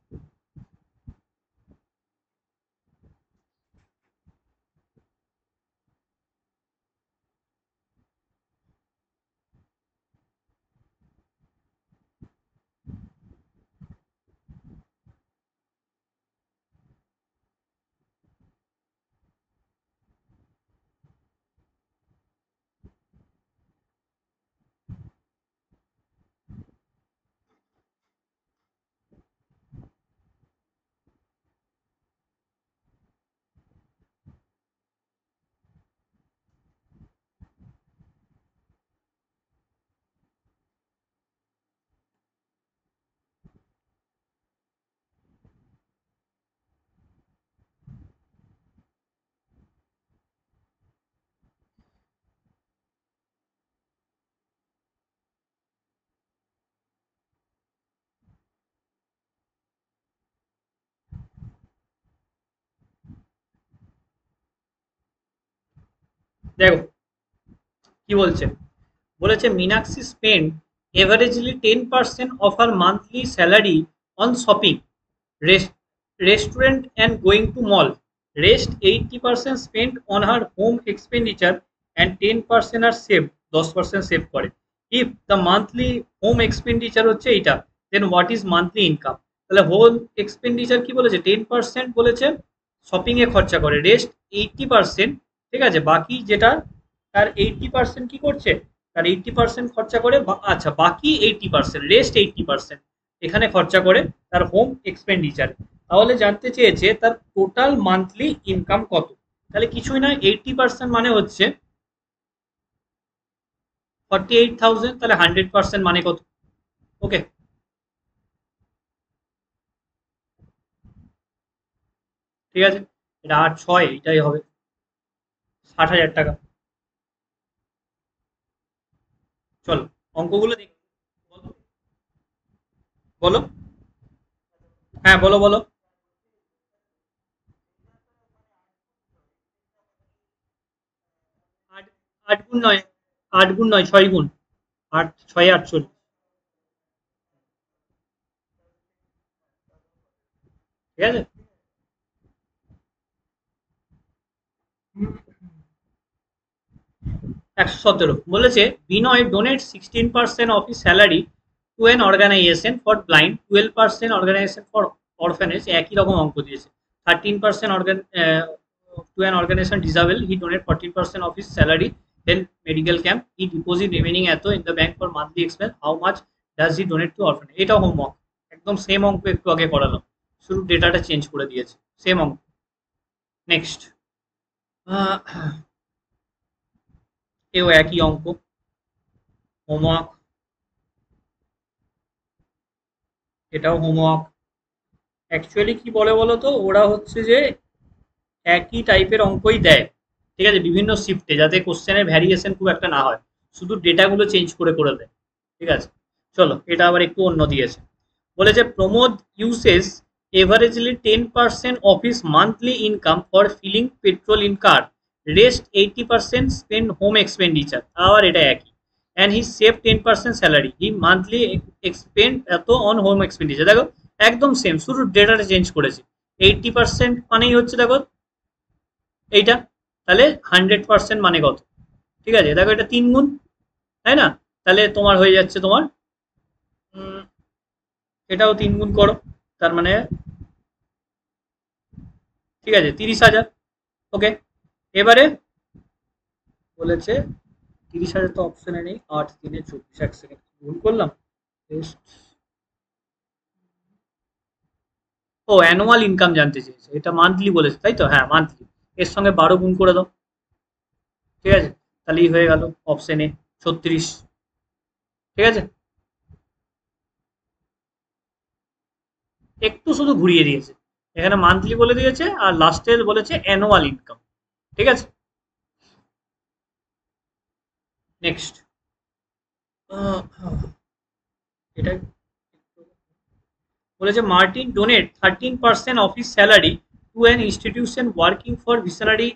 দেখো কি বলছে, বলেছে Meenakshi spend averagely 10% of her monthly salary on shopping, restaurant and going to mall. Rest 80% spent on her home expenditure and 10% are saved, 10% save করে। if the monthly home expenditure হচ্ছে এইটা, then what is monthly income? তাহলে home expenditure কি বলেছে, 10% বলেছে shopping এ খরচা করে, rest 80%, ঠিক আছে। বাকি যেটা তার 80% কি করছে, তার 80% খরচা করে, আচ্ছা বাকি 80%, রেস্ট 80% এখানে খরচা করে তার হোম এক্সপেন্ডিচার। তাহলে জানতে চেয়েছে তার টোটাল মান্থলি ইনকাম কত। তাহলে কিছুই না, 80% মানে হচ্ছে 48,000, তাহলে 100% মানে কত। ওকে, ঠিক আছে, এটা 8 6 এটাই হবে 60,000 টাকা। চলো অঙ্কগুলো দেখি, বলো বলো। হ্যাঁ বলো বলো। 8 8 গুণ নয়, 8 গুণ নয় 6 গুণ, 8 6 48, ঠিক আছে। 117 বলেছে Vinay donate 16% of his salary to an organization for blind, 12% organization for orphanage, একই রকম অঙ্ক দিয়েছে। 13% to an organization disable, he donate 14% of his salary health medical camp, he deposit remaining এত in the bank for monthly expense, how much does he donate to orphanage. এটাও homework, একদম same অঙ্ক একটু আগে করালাম, শুধু ডেটাটা চেঞ্জ করে দিয়েছে, সেম অঙ্ক। নেক্সট, এও একই অঙ্ক। হোমওয়ার্ক, এটাও হোমওয়ার্ক। অ্যাকচুয়ালি কি বলে বলো তো, ওরা হচ্ছে যে একই টাইপের অঙ্কই দেয়, ঠিক আছে, বিভিন্ন শিফটে, যাতে কোশ্চেনের ভ্যারিয়েশন খুব একটা না হয়, শুধু ডেটাগুলো চেঞ্জ করে করে দেয়, ঠিক আছে। চলো এটা আবার একটু অন্য দিয়েছে, বলেছে Pramod uses এভারেজলি 10% of his monthly income for filling petrol in car, rest 80% spend home expenditure, আবার এটা একই, and he save 10% salary, he monthly expend এত অন হোম এক্সপেন্ডিচার। দেখো একদম সেম, শুধু ডেটাটা চেঞ্জ করেছে। 80% মানেই হচ্ছে দেখো এইটা, তাহলে 100% মানে কত, ঠিক আছে, দেখো এটা 3 গুণ, তাই না? তাহলে তোমার হয়ে যাচ্ছে তোমার এটাও 3 গুণ করো, তার মানে ঠিক আছে 30,000। ওকে, এবারে বলেছে 30,000 তো অপশনে নেই, 8 3 24, 1 সেকেন্ড ভুল করলাম। ও অ্যানুয়াল ইনকাম জানতে চেয়েছে, এটা মান্থলি বলেছে তাই তো, হ্যাঁ মান্থলি, এর সঙ্গে 12 গুণ করে দাও, ঠিক আছে, তাহলেই হয়ে গেল অপশন এ 36, ঠিক আছে। একটু শুধু ঘুরিয়ে দিয়েছে, এখানে মান্থলি বলে দিয়েছে আর লাস্টে বলেছে অ্যানুয়াল ইনকাম, ঠিক আছে। নেক্সট, এটা বলেছে Martin donate 13% of his salary to an institution working for visionary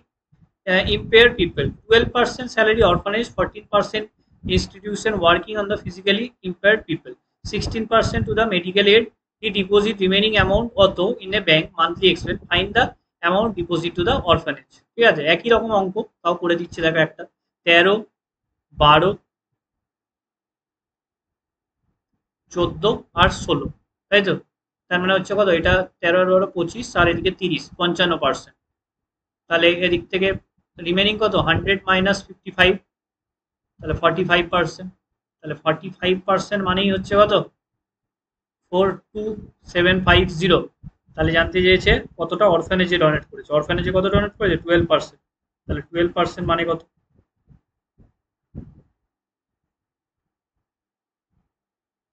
impaired people, 12% salary orphanage, 14% institution working on the physically impaired people, 16% to the medical aid. He deposit remaining amount auto in a bank monthly expense, find the amount deposit to the orphanage, ঠিক আছে, একই রকম অঙ্ক তাও করে দিচ্ছে, দেখো একটা 13 12 14 আর 16, তাই তো, তার মানে হচ্ছে কত, এটা 13 আর 12 25 আর এদিকে 30, 55%, তাহলে এদিক থেকে রিমেনিং কত, 100 মাইনাস 55, তাহলে 45%, তাহলে 45% মানেই হচ্ছে কত, 42750, তাহলে জানতে চেয়েছে কতটা অরফানেজে ডোনেট করেছে, অরফানেজে কত ডোনেট করেছে 12%, তাহলে 12% মানে কত,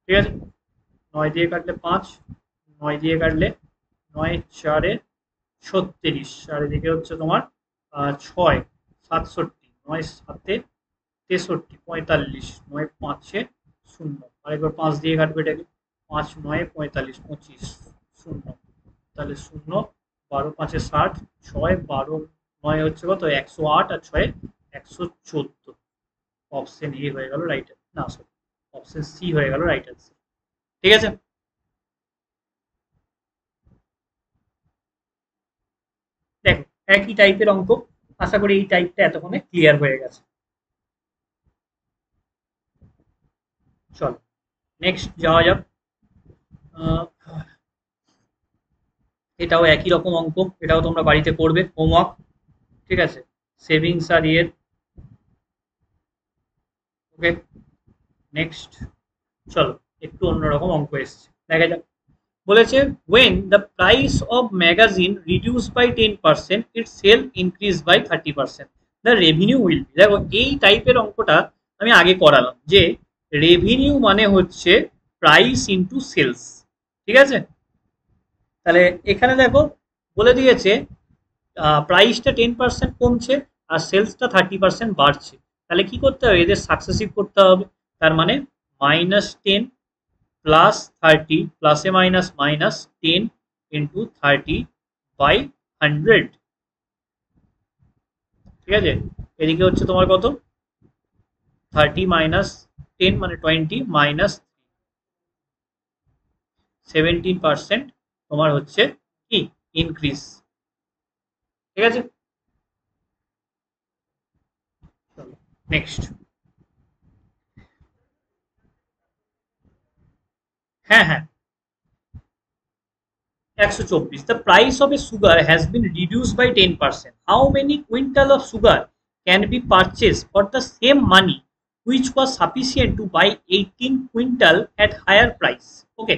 ঠিক আছে, 9 দিয়ে কাটলে 5, 9 দিয়ে কাটলে 9 4 36, আর এদিকে হচ্ছে তোমার 6 67, 9 7 63 45, 9 5 0, আরেকবার 5 দিয়ে কাটবে এটাকে, 5 9 45 25 0, তাহলে 0 12 5 60, 6 12 9 হচ্ছে কত 108, আর 6 114, অপশন এ হয়ে গেল রাইট, না সরি অপশন সি হয়ে গেল রাইট অ্যান্সার, ঠিক আছে। দেখো একই টাইপের অঙ্ক, আশা করি এই টাইপটা এতক্ষণে ক্লিয়ার হয়ে গেছে। চলো নেক্সট যাওয়া যাক, আহ, এটাও একই রকম অঙ্ক, এটাও তোমরা বাড়িতে করবে হোমওয়ার্ক, ঠিক আছে, সেভিংস আর ইয়ের। ওকে নেক্সট, চলো একটু অন্যরকম অঙ্ক এসছে, দেখা যাক। বলেছে when the price of magazine reduced by 10% its sale increased by 30%, the revenue will be, দেখো এই টাইপের অঙ্কটা আমি আগে করালাম, যে রেভিনিউ মানে হচ্ছে প্রাইস ইনটু সেলস, ঠিক আছে। তাহলে এখানে দেখো বলে দিয়েছে প্রাইসটা 10% কমছে আর সেলসটা 30% বাড়ছে, তাহলে কি করতে হবে, এদের সাকসেসিভ করতে হবে, তার মানে -10 প্লাস 30 প্লাসে মাইনাস মাইনাস 10 ইন্টু 30 বাই 100, ঠিক আছে, এদিকে হচ্ছে তোমার কত 30 মাইনাস 10 মানে 20 মাইনাস 17% তোমার হচ্ছে কি ইনক্রিজ, ঠিক আছে। নেক্সট, হ্যাঁ হ্যাঁ 124, the price of a sugar has been reduced by 10%, how many quintal of sugar can be purchased for the same money which was sufficient to buy 18 quintal at higher price? ওকে,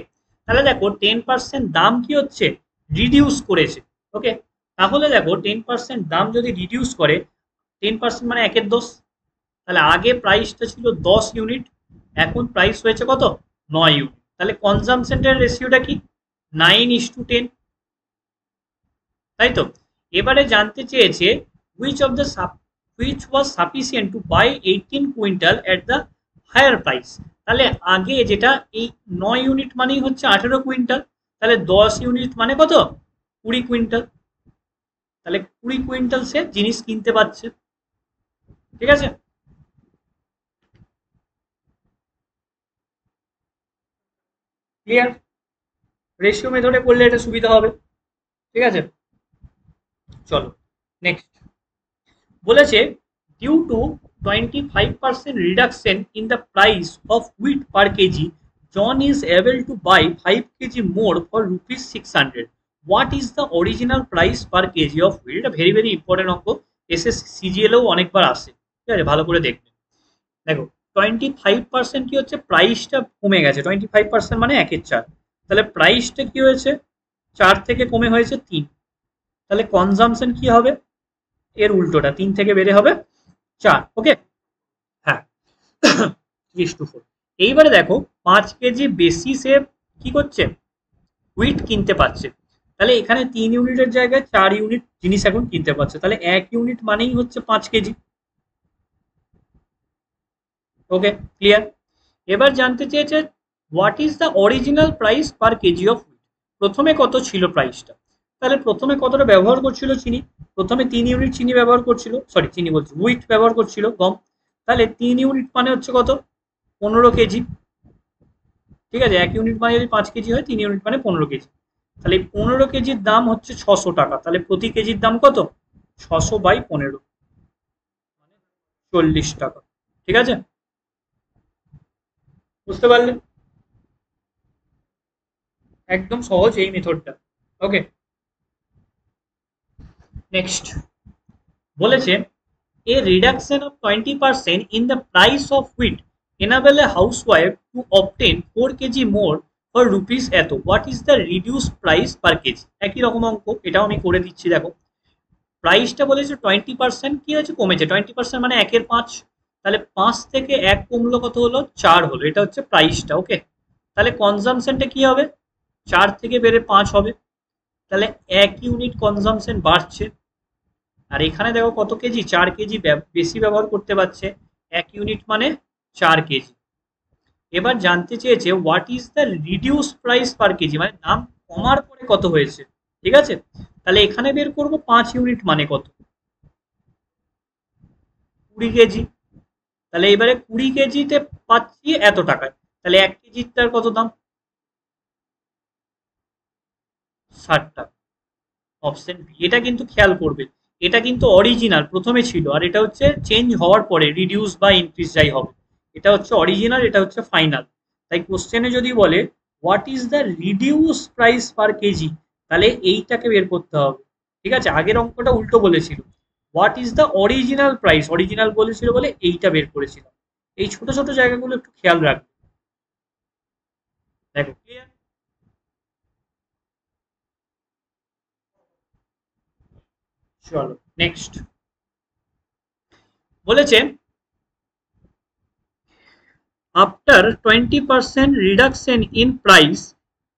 তাহলে দেখো 10% দাম কি হচ্ছে reduce করেছে, ওকে, তাহলে দেখো 10% দাম যদি রিডিউস করে, 10% মানে 1/10, তাহলে আগে প্রাইসটা ছিল 10 ইউনিট, এখন প্রাইস হয়েছে কত 9 ইউনিট, তাহলে কনজামশনের রেশিওটা কি 9:10, তাই তো। এবারে জানতে চেয়েছে which of the which was sufficient to buy 18 quintal at the higher price। তাহলে আগে যেটা এই 9 ইউনিট মানেই হচ্ছে 18 কুইন্টাল, তাহলে 10 ইউনিট মানে কত 20 কুইন্টাল, তাহলে 20 কুইন্টাল সে জিনিস কিনতে পারছে, ঠিক আছে। ক্লিয়ার, রেশিও মেথডে করলে এটা সুবিধা হবে, ঠিক আছে। চলো নেক্সট বলেছে due to 25% reduction in the price of wheat per kg John is able to buy 5 kg more for ₹600। What is the original price per kg of wheat? এটা ভেরি ভেরি ইম্পর্টেন্ট অঙ্ক, SSC সিজিএলও অনেকবার আসে, ঠিক আছে, ভালো করে দেখবে। দেখো 25% কি হচ্ছে, প্রাইসটা কমে গেছে, 25% মানে 1/4, তাহলে প্রাইসটা কি হয়েছে 4 থেকে কমে হয়েছে 3, তাহলে কনজামশন কি হবে এর উল্টোটা, 3 থেকে বেড়ে হবে 4, ওকে। হ্যাঁ 3:4। এইবারে দেখো 5 কেজি বেশি সে কি করছে হুইট কিনতে পারছে, তাহলে এখানে 3 ইউনিটের জায়গায় 4 ইউনিট জিনিস এখন কিনতে পারছে, তাহলে 1 ইউনিট মানেই হচ্ছে 5 কেজি, ওকে ক্লিয়ার। এবার জানতে চেয়েছে what is the original price per kg of wheat. প্রথমে কত ছিল প্রাইসটা, তাহলে প্রথমে কতটা ব্যবহার করছিল চিনি, প্রথমে 3 ইউনিট চিনি ব্যবহার করছিল, সরি চিনি বলছি হুইট ব্যবহার করছিল গম, তাহলে 3 ইউনিট মানে হচ্ছে কত 15 কেজি, ঠিক আছে। 1 ইউনিট মানে যদি 5 কেজি হয়, 3 ইউনিট মানে 15 কেজি, তাহলে 15 কেজির দাম হচ্ছে 600 টাকা, তাহলে প্রতি কেজির দাম কত 600/15, 40 টাকা, ঠিক আছে, বুঝতে পারলে, একদম সহজ এই মেথডটা, ওকে। নেক্সট বলেছে a reduction of 20% in the price of wheat enable a housewife to obtain 4 kg more for rupees এত, what is the reduced price per kg? একই রকম অঙ্ক, এটাও আমি করে দিচ্ছি, দেখো প্রাইসটা বলেছে 20% কি হয়েছে কমেছে, 20% মানে 1/5, তাহলে 5 থেকে 1 কমলো কত হলো 4 হলো, এটা হচ্ছে প্রাইসটা, ওকে। তাহলে কনজামশনটা কি হবে 4 থেকে বেড়ে 5 হবে, তাহলে 1 ইউনিট কনজামশন বাড়ছে, আর এখানে দেখো কত কেজি 4 কেজি বেশি ব্যবহার করতে পারছে, 1 ইউনিট মানে 4 কেজি। এবার জানতে চেয়েছে what is the reduce price per KG, মানে দাম কমার পরে কত হয়েছে, ঠিক আছে। তাহলে এখানে বের করব 5 ইউনিট মানে কত 20 কেজি, তাহলে এবারে 20 কেজিতে পাচ্ছি এত টাকায়, তাহলে 1 কেজিটার কত দাম 60 টাকা, অপশন বি। এটা কিন্তু খেয়াল করবে, এটা কিন্তু অরিজিনাল প্রথমে ছিল, আর এটা হচ্ছে চেঞ্জ হওয়ার পরে রিডিউস বা ইনক্রিজ যাই হবে, এটা হচ্ছে অরিজিনাল, এটা হচ্ছে ফাইনাল। তাই কোশ্চেনে যদি বলে what is the reduce price per KG, তাহলে এইটাকে বের করতে হবে, ঠিক আছে। আগের অঙ্কটা উল্টো বলেছিল, what is the original price, original বলেছিল বলে এইটা বের করেছিলাম। এই ছোট ছোট জায়গাগুলো একটু খেয়াল রাখবে, দেখো ক্লিয়ার। চলো নেক্সট বলেছে after 20% reduction in price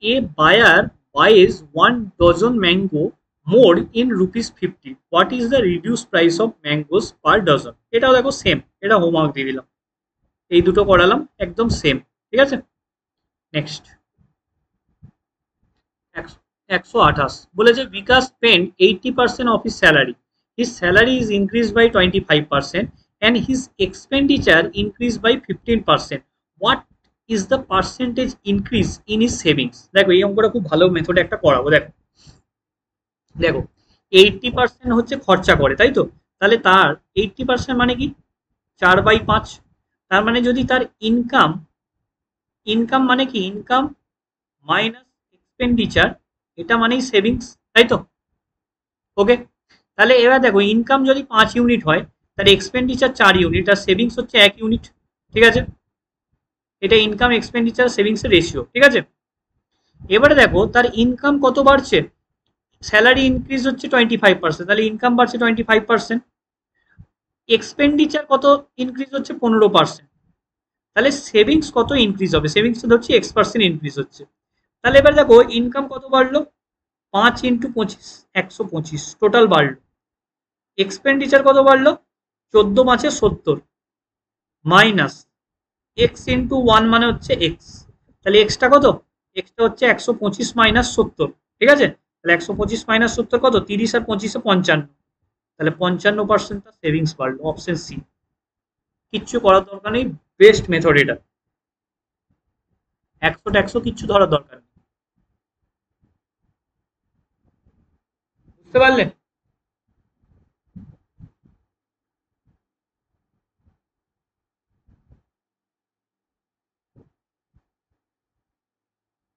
a buyer buys 1 dozen mango more in ₹50। what is the reduced price of mangoes per dozen? এটাও দেখো সেম, এটা হোমওয়ার্ক দিয়ে দিলাম, এই দুটো করালাম একদম সেম, ঠিক আছে। নেক্সট 128 বলেছে বিকাশ spent 80% of his salary, his salary is increased by 25% and his expenditure increased by 15%, what is the percentage increase in his savings? দেখো এই অঙ্কটা খুব ভালো মেথডে একটা করাবো, দেখো দেখো 80% হচ্ছে খরচা করে, তাই তো, তাহলে তার 80% মানে কি 4/5, তার মানে যদি তার ইনকাম, ইনকাম মানে কি ইনকাম মাইনাস এক্সপেন্ডিচার, এটা মানেই সেভিংস, তাই তো, ওকে। তাহলে এবার দেখো ইনকাম যদি 5 ইউনিট হয়, তাহলে এক্সপেন্ডিচার 4 ইউনিট, আর সেভিংস হচ্ছে 1 ইউনিট, ঠিক আছে। এটা ইনকাম এক্সপেন্ডিচার সেভিংসের রেশিও, ঠিক আছে। এবারে দেখো তার ইনকাম কত বাড়ছে, স্যালারি ইনক্রিজ হচ্ছে 25%, তাহলে ইনকাম বাড়ছে 25%, এক্সপেন্ডিচার কত ইনক্রিজ হচ্ছে 15%, তাহলে সেভিংস কত ইনক্রিজ হবে, সেভিংস ধরছি X% ইনক্রিজ হচ্ছে। তাহলে এবার দেখো ইনকাম কত বাড়লো, 5 ইন্টু 25 125 টোটাল বাড়লো। এক্সপেন্ডিচার কত বাড়লো, 14 5 70 মাইনাস এক্স ইন্টু 1 মানে হচ্ছে এক্স, তাহলে এক্সটা কত, এক্সটা হচ্ছে 125 মাইনাস 70, ঠিক আছে। তাহলে 125 মাইনাস 70 কত, 30 আর 25 55, তাহলে 55% তার সেভিংস বাড়লো, অপশন সি। কিচ্ছু করার দরকার নেই, বেস্ট মেথড এটা, 100 কিচ্ছু ধরার দরকার নেই, বুঝতে পারলে।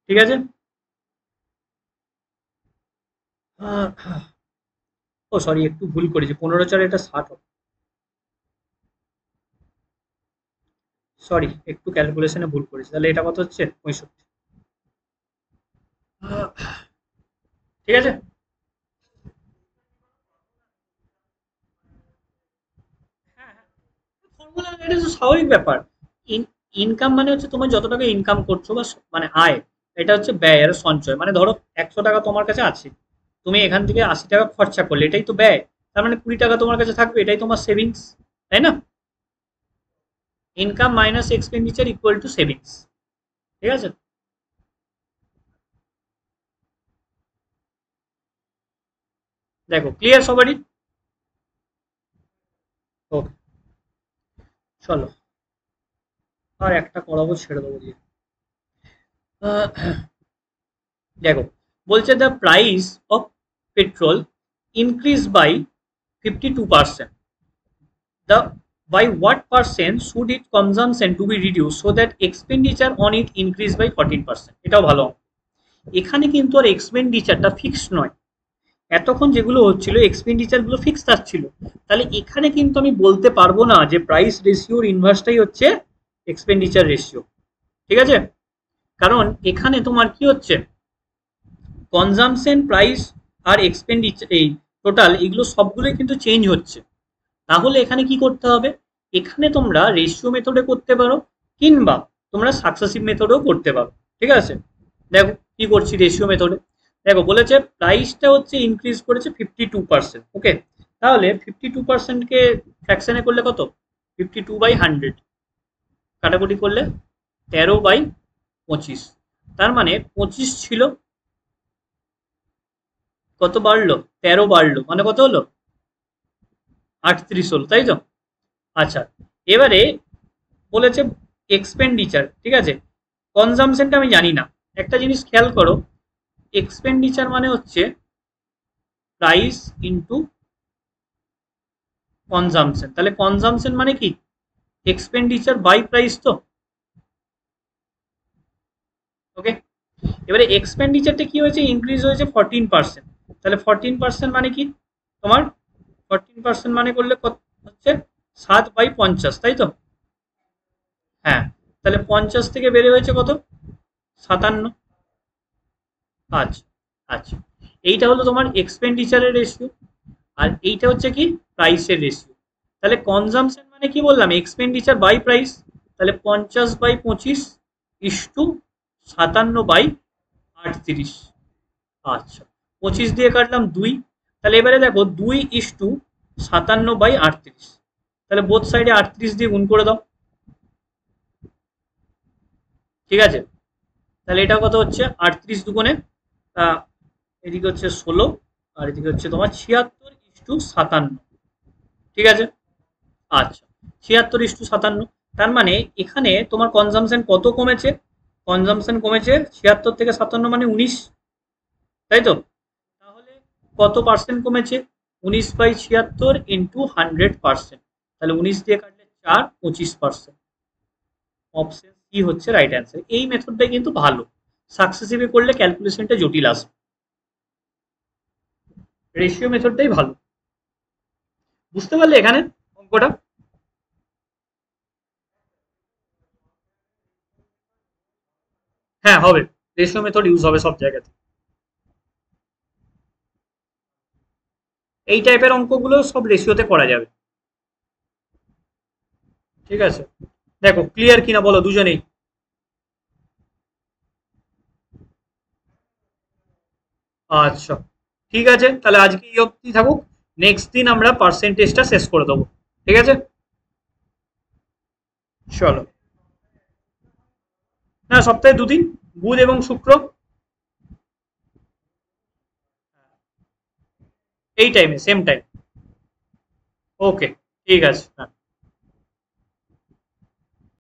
ঠিক আছে। ও সরি একটু ভুল করেছি, 15 এটা 60 হবে, সরি একটু ক্যালকুলেশনে ভুল করেছি, তাহলে এটা কত হচ্ছে 65। ঠিক আছে। হ্যাঁ হ্যাঁ, ফর্মুলা এটা তো স্বাভাবিক ব্যাপার। ইনকাম মানে হচ্ছে তোমার যত টাকা ইনকাম করছো বা মানে আয়, এটা হচ্ছে ব্যয় আর সঞ্চয়। মানে ধরো 100 টাকা তোমার কাছে আছে, তুমি এখান থেকে 80 টাকা খরচা করলে, এটাই তো ব্যয়। তার মানে 20 টাকা তোমার কাছে থাকবে, এটাই তোমার সেভিংস, তাই না। Income minus expenditure equal to savings, ঠিক আছে। দেখো ক্লিয়ার সবারই। ওকে, চলো আর একটা করাবো, ছেড়ে দেবো দিয়ে। দেখো বলছে the price of petrol increase by 52%, the by what percent should its consumption to be reduced so that expenditure on it increase by 14%। এটাও ভালো। এখানে কিন্তু আর এক্সপেন্ডিচারটা ফিক্স নয়, এতক্ষণ যেগুলো হচ্ছিল এক্সপেন্ডিচার গুলো ফিক্স আসছিল, তাহলে এখানে কিন্তু আমি বলতে পারবো না যে প্রাইস রেশিওর ইনভার্সটাই হচ্ছে এক্সপেন্ডিচার রেশিও, ঠিক আছে। কারণ এখানে তোমার কি হচ্ছে, কনজামশন প্রাইস আর এক্সপেন্ডিচার এই টোটাল এগুলো সবগুলোই কিন্তু চেঞ্জ হচ্ছে। তাহলে এখানে কি করতে হবে, এখানে তোমরা রেশিও মেথডে করতে পারো, কিংবা তোমরা সাকসেসিভ মেথডেও করতে পারো, ঠিক আছে। দেখো কি করছি রেশিও মেথডে। দেখো বলেছে প্রাইসটা হচ্ছে ইনক্রিজ করেছে 52%, ওকে। তাহলে 52%কে ফ্র্যাকশনে করলে কত, 52/100, কাটাকুটি করলে 13/25, তার মানে 25 ছিল, কত বাড়লো, 13 বাড়লো, মানে কত হলো 38 হলো, তাই তো। আচ্ছা, এবারে বলেছে এক্সপেন্ডিচার, ঠিক আছে। কনজামশনটা আমি জানি না, একটা জিনিস খেয়াল করো, এক্সপেন্ডিচার মানে হচ্ছে প্রাইস ইনটু কনজামশন, তাহলে কনজামশন মানে কি, এক্সপেন্ডিচার বাই প্রাইস তো, ওকে। এবারে এক্সপেন্ডিচারটা কি হয়েছে, ইনক্রিজ হয়েছে 14%, তাহলে 14% মানে কি তোমার, 14% মানে করলে কত হচ্ছে, 7/50, তাই তো। হ্যাঁ, তাহলে 50 থেকে বেড়ে হয়েছে কত, 57। আচ্ছা আচ্ছা, এইটা হলো তোমার এক্সপেন্ডিচারের রেশিও, আর এইটা হচ্ছে কি প্রাইসের রেশিও। তাহলে কনজামশন মানে কি বললাম, এক্সপেন্ডিচার বাই প্রাইস, তাহলে 50/25 ইস্টু 57/38। আচ্ছা, 25 দিয়ে কাটলাম 2, তাহলে এবারে দেখো 2:57/38, তাহলে বোথ সাইডে 38 দিয়ে গুণ করে দাও, ঠিক আছে। তাহলে এটা কত হচ্ছে, 38 দুগুণে এদিকে হচ্ছে 16, আর এদিকে হচ্ছে তোমার 76:57, ঠিক আছে। আচ্ছা, 76:57, তার মানে এখানে তোমার কনজামশন কত কমেছে, কনজামশন কমেছে 76 থেকে 57 মানে 19, তাই তো। তাহলে কত পার্সেন্ট কমেছে, 19/76 ইন্টু 100%, তাহলে 19 দিয়ে কাটলে 4, 25%। অপশন সি হচ্ছে রাইট অ্যান্সার। এই মেথডটাই কিন্তু ভালো, সাকসেসিভে করলে ক্যালকুলেশনটা জটিল আসবে, রেশিও মেথডটাই ভালো। বুঝতে পারলে এখানে অঙ্কটা। হ্যাঁ হবে, রেশিও মেথড ইউজ হবে সব জায়গাতে, এই টাইপের অঙ্কগুলো সব রেশিওতে করা যাবে, ঠিক আছে। দেখো ক্লিয়ার কিনা বলো দুজনেই। আচ্ছা ঠিক আছে, তাহলে আজকে এই অবধি থাকুক। নেক্সট দিন আমরা পার্সেন্টেজটা শেষ করে দেবো। ঠিক আছে, চলো। না, সপ্তাহে দুদিন, বুধ এবং শুক্র। এই টাইমে, সেম টাইম। ওকে, ঠিক আছে, হ্যাঁ।